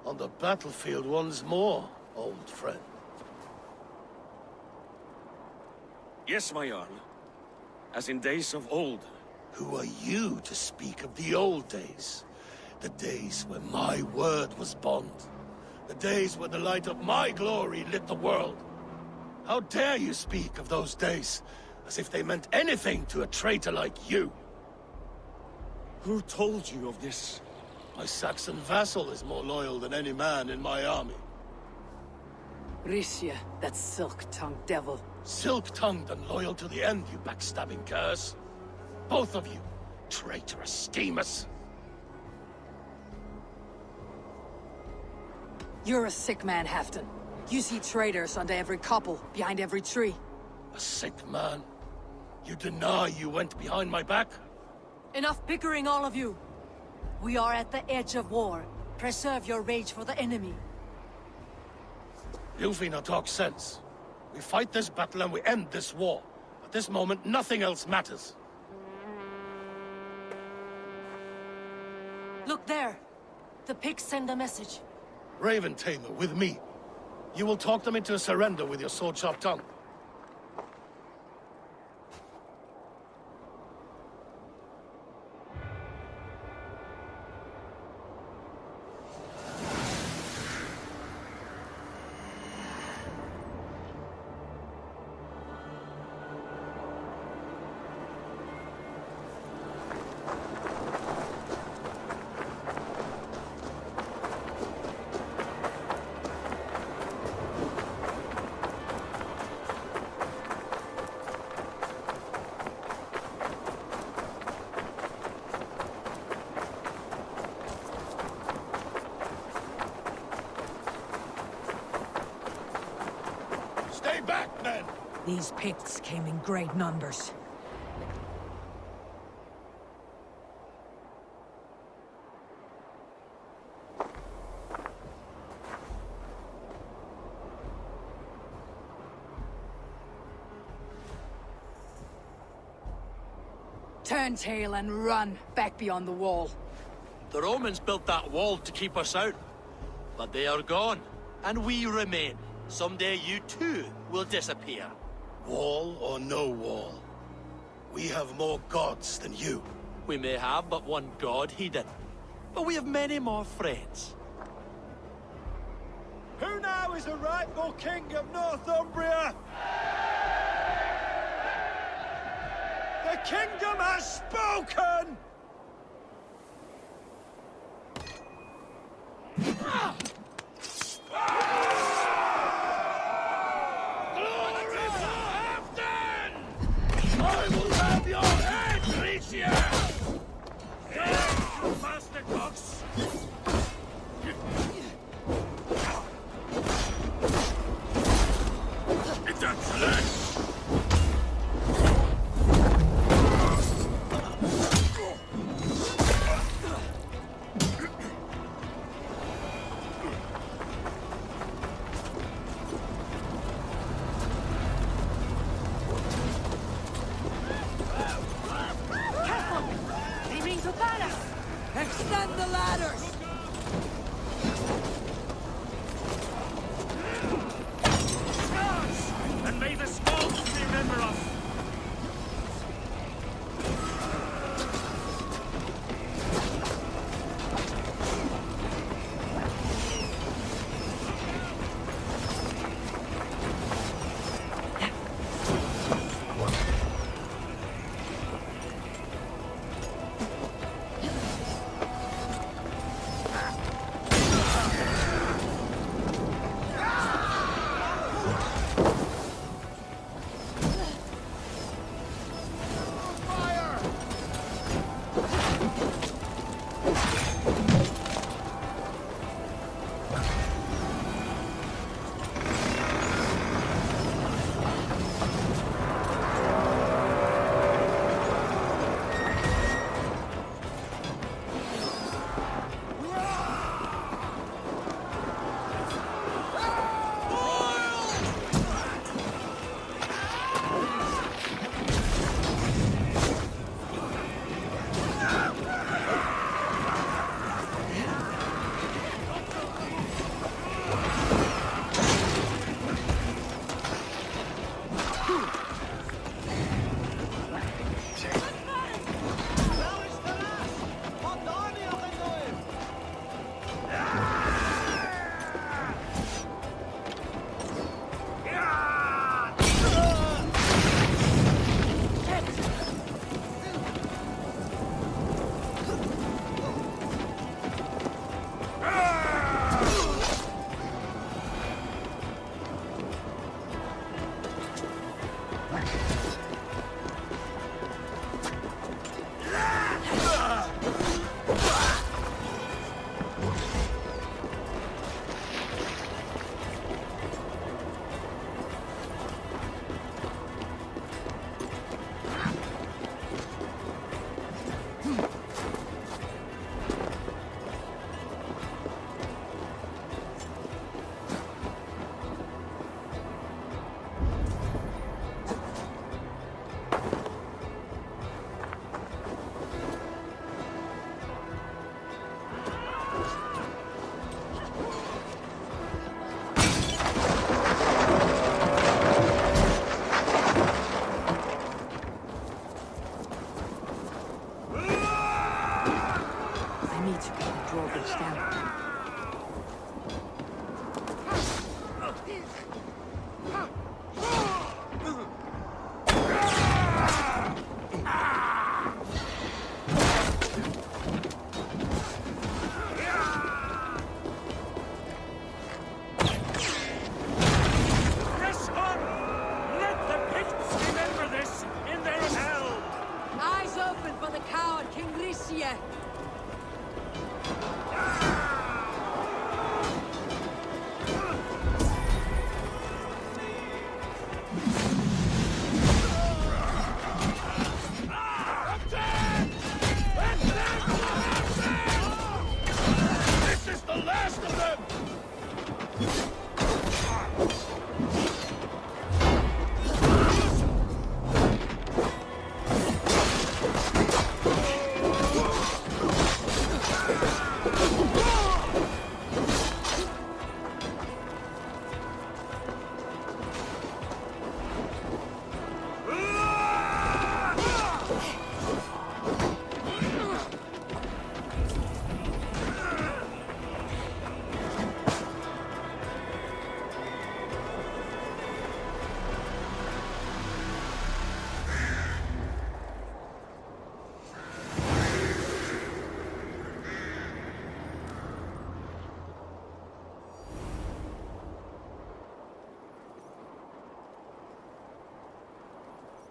On the battlefield once more, old friend. Yes, my Jarl. As in days of old. Who are you to speak of the old days? The days when my word was bond. The days when the light of my glory lit the world. How dare you speak of those days, as if they meant anything to a traitor like you? Who told you of this? My Saxon vassal is more loyal than any man in my army. Richier, that silk-tongued devil. Silk-tongued and loyal to the end, you backstabbing curse. Both of you, traitorous schemers. You're a sick man, Halfdan. You see traitors under every couple, behind every tree. A sick man? You deny you went behind my back? Enough bickering, all of you! We are at the edge of war. Preserve your rage for the enemy. Ljufina talks sense. We fight this battle and we end this war. At this moment, nothing else matters. Look there! The pigs send a message. Raven Tamer, with me. You will talk them into a surrender with your sword-sharp tongue. Stay back, men! These Picts came in great numbers. Turn tail and run back beyond the wall. The Romans built that wall to keep us out. But they are gone, and we remain. Someday you too will disappear. Wall or no wall, we have more gods than you. We may have but one god, Hedon. But we have many more friends. Who now is the rightful king of Northumbria? The kingdom has spoken! I will have your head, Richier! You bastard box! It's excellent! Extend the ladders! And may the skulls remember us!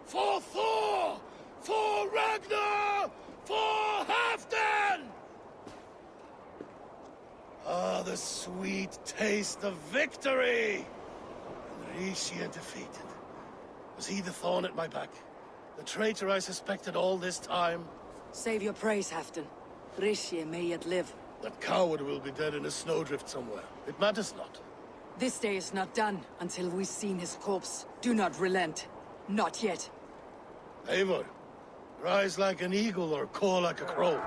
For Thor! For Ragnar! For Halfdan! Ah, the sweet taste of victory! And Rishia defeated. Was he the thorn at my back? The traitor I suspected all this time? Save your praise, Halfdan. Rishia may yet live. That coward will be dead in a snowdrift somewhere. It matters not. This day is not done until we've seen his corpse. Do not relent. Not yet. Eivor, rise like an eagle or caw like a crow.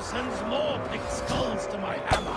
Sends more picked skulls to my hammer.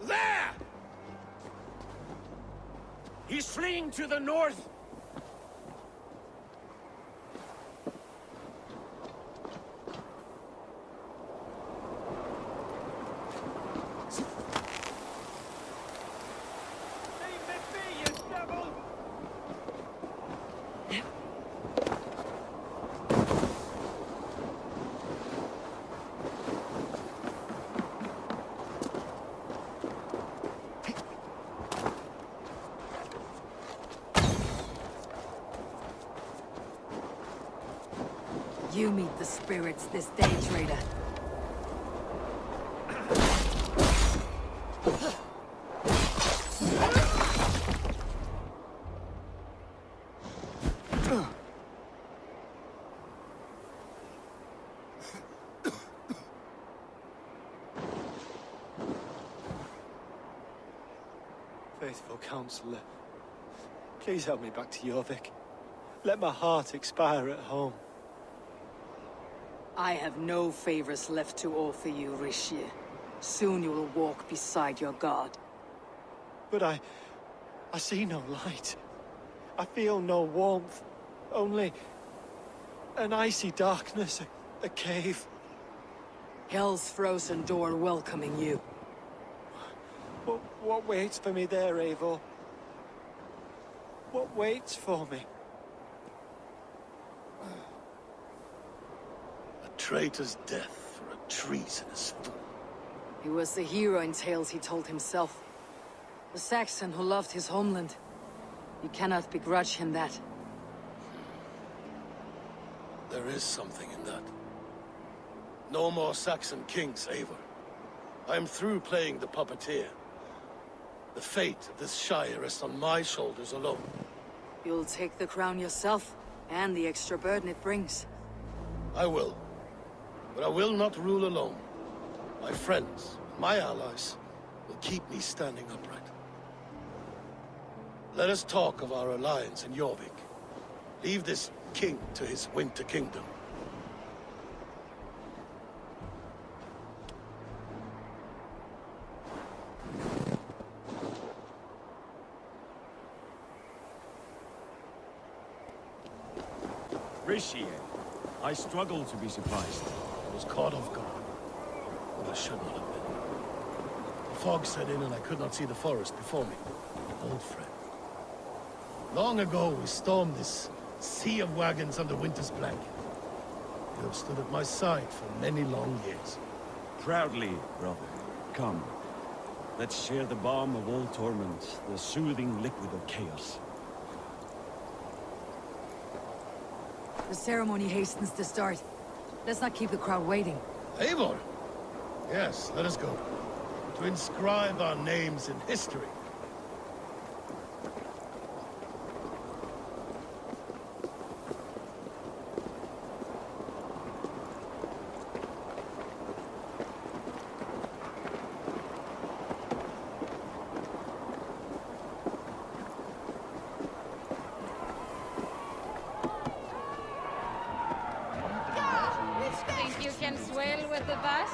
There! He's fleeing to the north. You meet the spirits this day, traitor. Faithful counselor, please help me back to Jorvik. Let my heart expire at home. I have no favors left to offer you, Rishi. Soon you will walk beside your god. But I see no light. I feel no warmth. Only an icy darkness, a cave. Hell's frozen door welcoming you. What waits for me there, Eivor? What waits for me? Traitor's death for a treasonous fool. He was the hero in tales he told himself. A Saxon who loved his homeland. You cannot begrudge him that. There is something in that. No more Saxon kings, Eivor. I am through playing the puppeteer. The fate of this Shire rests on my shoulders alone. You'll take the crown yourself, and the extra burden it brings. I will. But I will not rule alone. My friends, my allies, will keep me standing upright. Let us talk of our alliance in Jorvik. Leave this king to his winter kingdom. Rishi, I struggle to be surprised. I was caught off guard, but I should not have been. The fog set in and I could not see the forest before me. Old friend. Long ago we stormed this sea of wagons under winter's blanket. You have stood at my side for many long years. Proudly, brother. Come. Let's share the balm of all torment, the soothing liquid of chaos. The ceremony hastens to start. Let's not keep the crowd waiting. Eivor! Yes, let us go. To inscribe our names in history. Think you can swell with the best?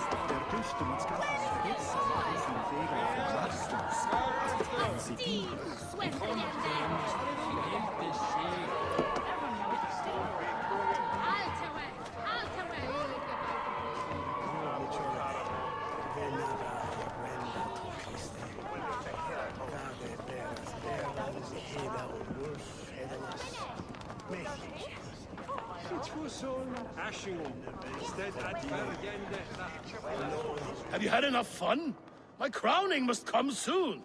Have you had enough fun? My crowning must come soon.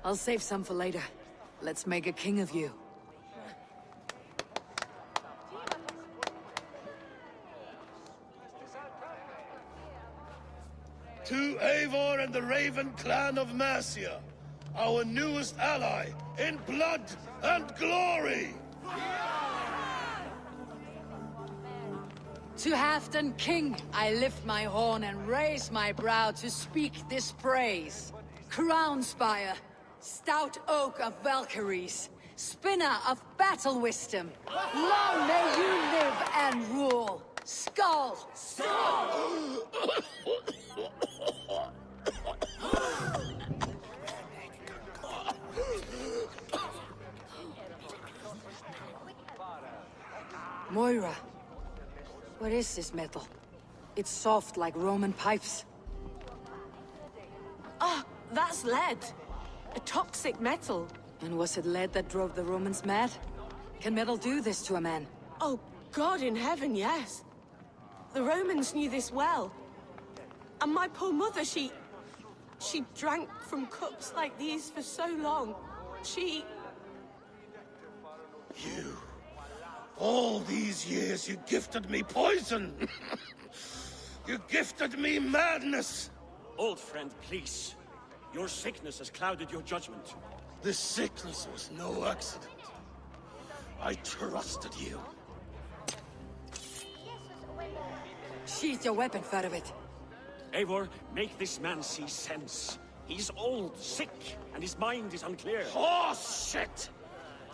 I'll save some for later. Let's make a king of you. To Eivor and the Raven clan of Mercia, our newest ally in blood and glory! To Halfdan King, I lift my horn and raise my brow to speak this praise. Crown spire, stout oak of Valkyries, spinner of battle wisdom, long may you live and rule. Skull! Skull! Moira, what is this metal? It's soft like Roman pipes. Ah, that's lead. A toxic metal. And was it lead that drove the Romans mad? Can metal do this to a man? Oh, God in heaven, yes. The Romans knew this well. And my poor mother, she drank from cups like these for so long. She... You... All these years you gifted me poison! You gifted me madness! Old friend, please. Your sickness has clouded your judgment. This sickness was no accident. I trusted you. Sheath your weapon, Fedovit. Eivor, make this man see sense. He's old, sick, and his mind is unclear. Horse shit!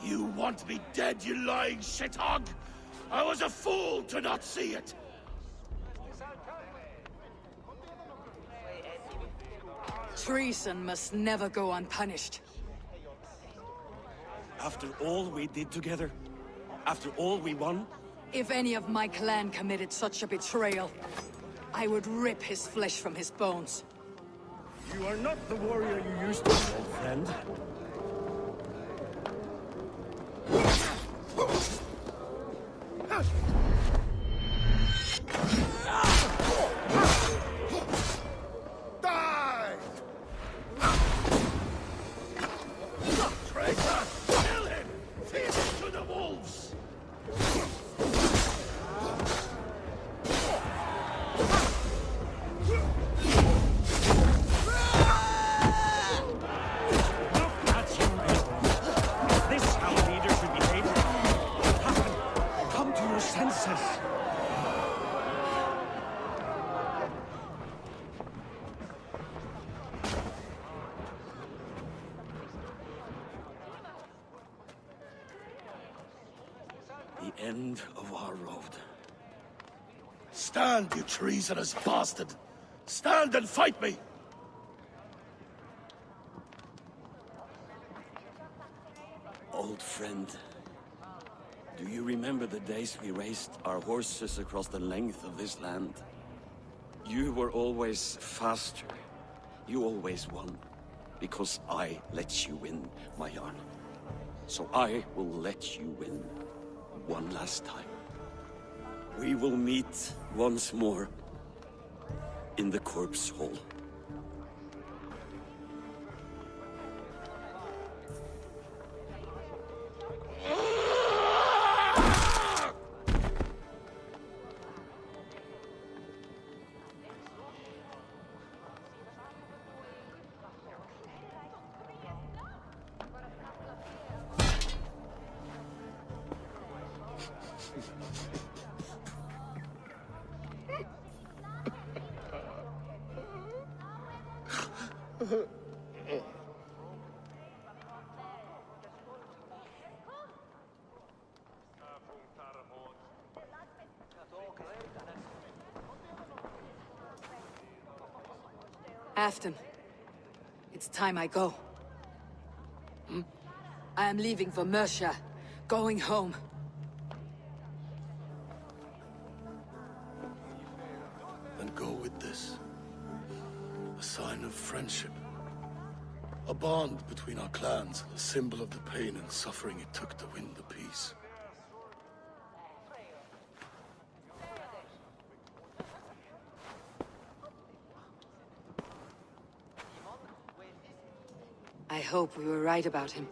You want me dead, you lying shithog? I was a fool to not see it! Treason must never go unpunished. After all we did together? After all we won? If any of my clan committed such a betrayal, I would rip his flesh from his bones. You are not the warrior you used to be, old friend. Die! Traitor! Kill him! Feed him to the wolves! The end of our road. Stand, you treasonous bastard! Stand and fight me! Old friend, do you remember the days we raced our horses across the length of this land? You were always faster. You always won. Because I let you win, my Jarl. So I will let you win. One last time. We will meet once more in the corpse hall. Halfdan, it's time I go. I am leaving for Mercia, going home. Then go with this. A sign of friendship. A bond between our clans, a symbol of the pain and suffering it took to win the peace. hope we were right about him.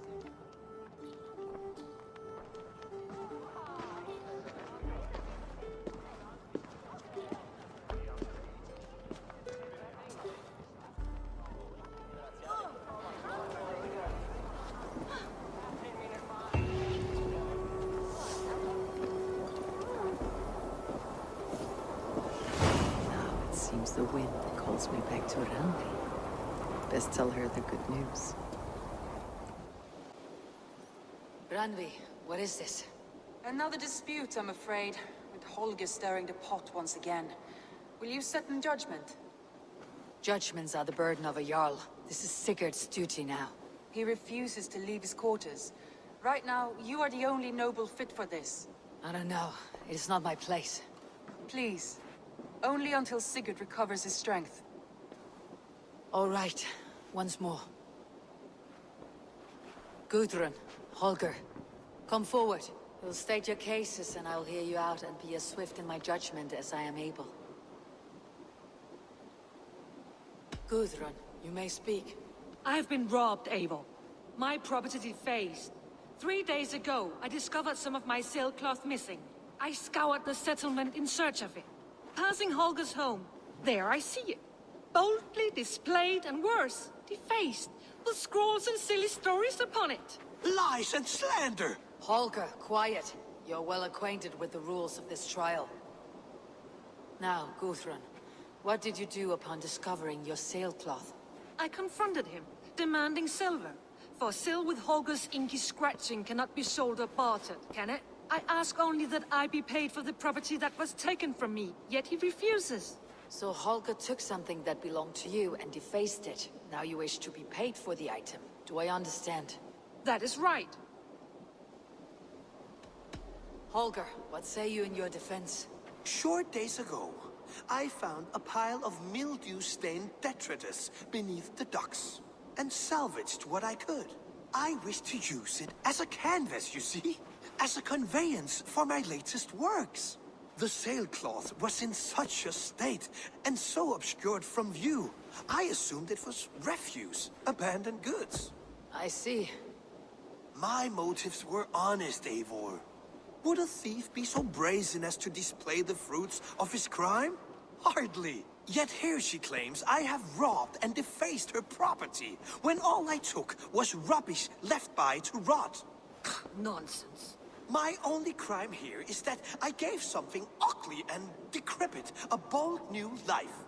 Seems the wind calls me back to Randi. Best tell her the good news. Randvi, what is this? Another dispute, I'm afraid, with Holger stirring the pot once again. Will you sit in judgment? Judgments are the burden of a Jarl. This is Sigurd's duty now. He refuses to leave his quarters. Right now, you are the only noble fit for this. I don't know. It is not my place. Please. Only until Sigurd recovers his strength. All right. Once more. Gudrun, Holger, come forward. You'll state your cases and I'll hear you out and be as swift in my judgment as I am able. Gudrun, you may speak. I've been robbed, Eivor. My property defaced. 3 days ago, I discovered some of my sailcloth missing. I scoured the settlement in search of it. Passing Holger's home, there I see it. Boldly displayed and worse, defaced, with scrolls and silly stories upon it. Lies and slander! Holger, quiet. You're well acquainted with the rules of this trial. Now, Gudrun, what did you do upon discovering your sailcloth? I confronted him, demanding silver. For a sill with Holger's inky scratching cannot be sold or bartered, can it? I ask only that I be paid for the property that was taken from me, yet he refuses. So Holger took something that belonged to you and defaced it. Now you wish to be paid for the item. Do I understand? That is right. Holger, what say you in your defense? Short days ago, I found a pile of mildew-stained detritus beneath the docks, and salvaged what I could. I wish to use it as a canvas, you see? As a conveyance for my latest works. The sailcloth was in such a state, and so obscured from view, I assumed it was refuse, abandoned goods. I see. My motives were honest, Eivor. Would a thief be so brazen as to display the fruits of his crime? Hardly. Yet here she claims I have robbed and defaced her property, when all I took was rubbish left by to rot. Nonsense. My only crime here is that I gave something ugly and decrepit a bold new life.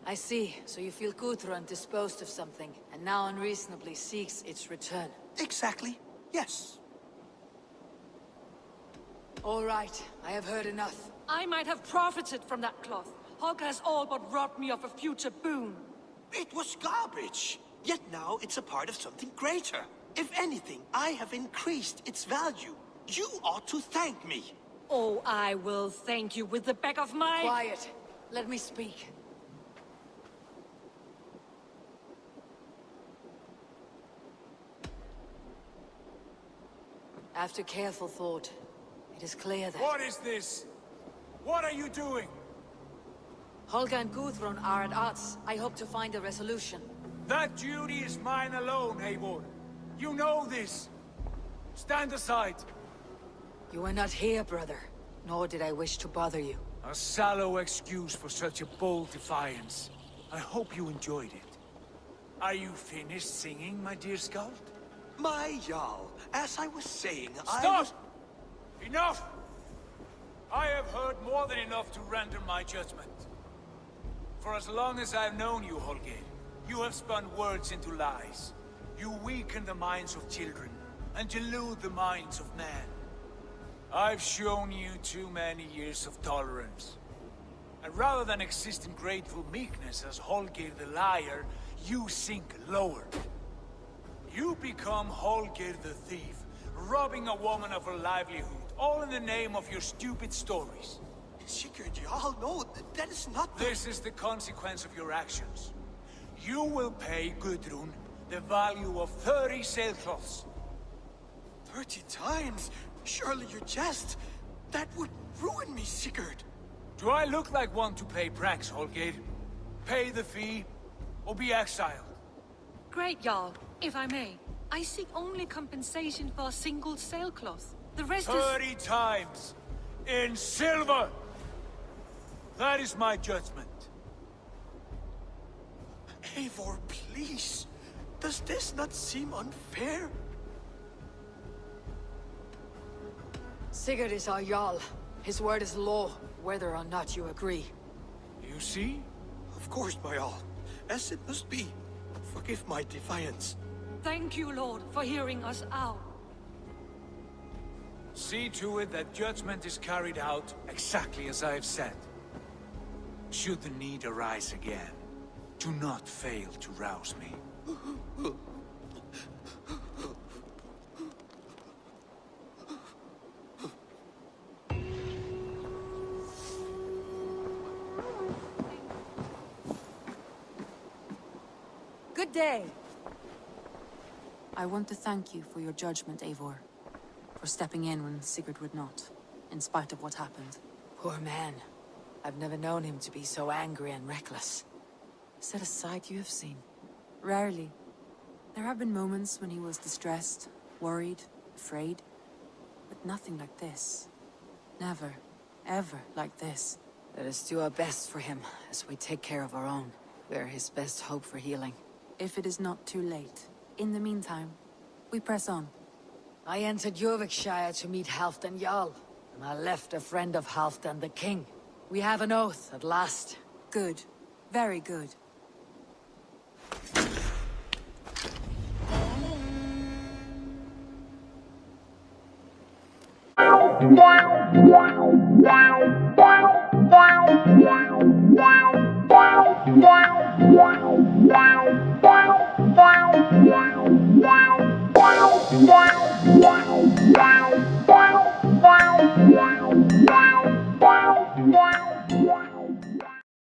I see. So you feel Gudrun disposed of something, and now unreasonably seeks its return. Exactly. Yes. All right. I have heard enough. I might have profited from that cloth. Holger has all but robbed me of a future boon. It was garbage. Yet now it's a part of something greater. If anything, I have increased its value. You ought to thank me. Oh, I will thank you with the back of my... Quiet. Let me speak. After careful thought, it is clear that... What is this? What are you doing? Holger and Gudrun are at odds. I hope to find a resolution. That duty is mine alone, Eivor. You know this. Stand aside. You were not here, brother. Nor did I wish to bother you. A sallow excuse for such a bold defiance. I hope you enjoyed it. Are you finished singing, my dear Skald? My Jarl, as I was saying, Stop! Enough! I have heard more than enough to render my judgment. For as long as I've known you, Holger, you have spun words into lies. You weaken the minds of children, and delude the minds of men. I've shown you too many years of tolerance. And rather than exist in grateful meekness as Holger the liar, you sink lower. You become Holger the thief, robbing a woman of her livelihood, all in the name of your stupid stories. Sigurd, Jarl, no, that is not the... This is the consequence of your actions. You will pay Gudrun the value of 30 sailcloths. 30 times? Surely you jest. That would ruin me, Sigurd. Do I look like one to pay pranks, Holger? Pay the fee, or be exiled? Great, Jarl, if I may. I seek only compensation for a single sailcloth. The rest 30 times! In silver! That is my judgment. Eivor, please. Does this not seem unfair? Sigurd is our Jarl. His word is law, whether or not you agree. You see? Of course, my all. As it must be. Forgive my defiance. Thank you, Lord, for hearing us out. See to it that judgment is carried out exactly as I have said. Should the need arise again, do not fail to rouse me. Good day. I want to thank you for your judgment, Eivor. For stepping in when Sigurd would not, in spite of what happened. Poor man. I've never known him to be so angry and reckless. Is that a side you have seen? Rarely. There have been moments when he was distressed, worried, afraid. But nothing like this. Never, ever like this. Let us do our best for him, as we take care of our own. We are his best hope for healing. If it is not too late. In the meantime, we press on. I entered Jorvikshire to meet Halfdan Jarl, and I left a friend of Halfdan the king. We have an oath at last. Good. Very good. Wow.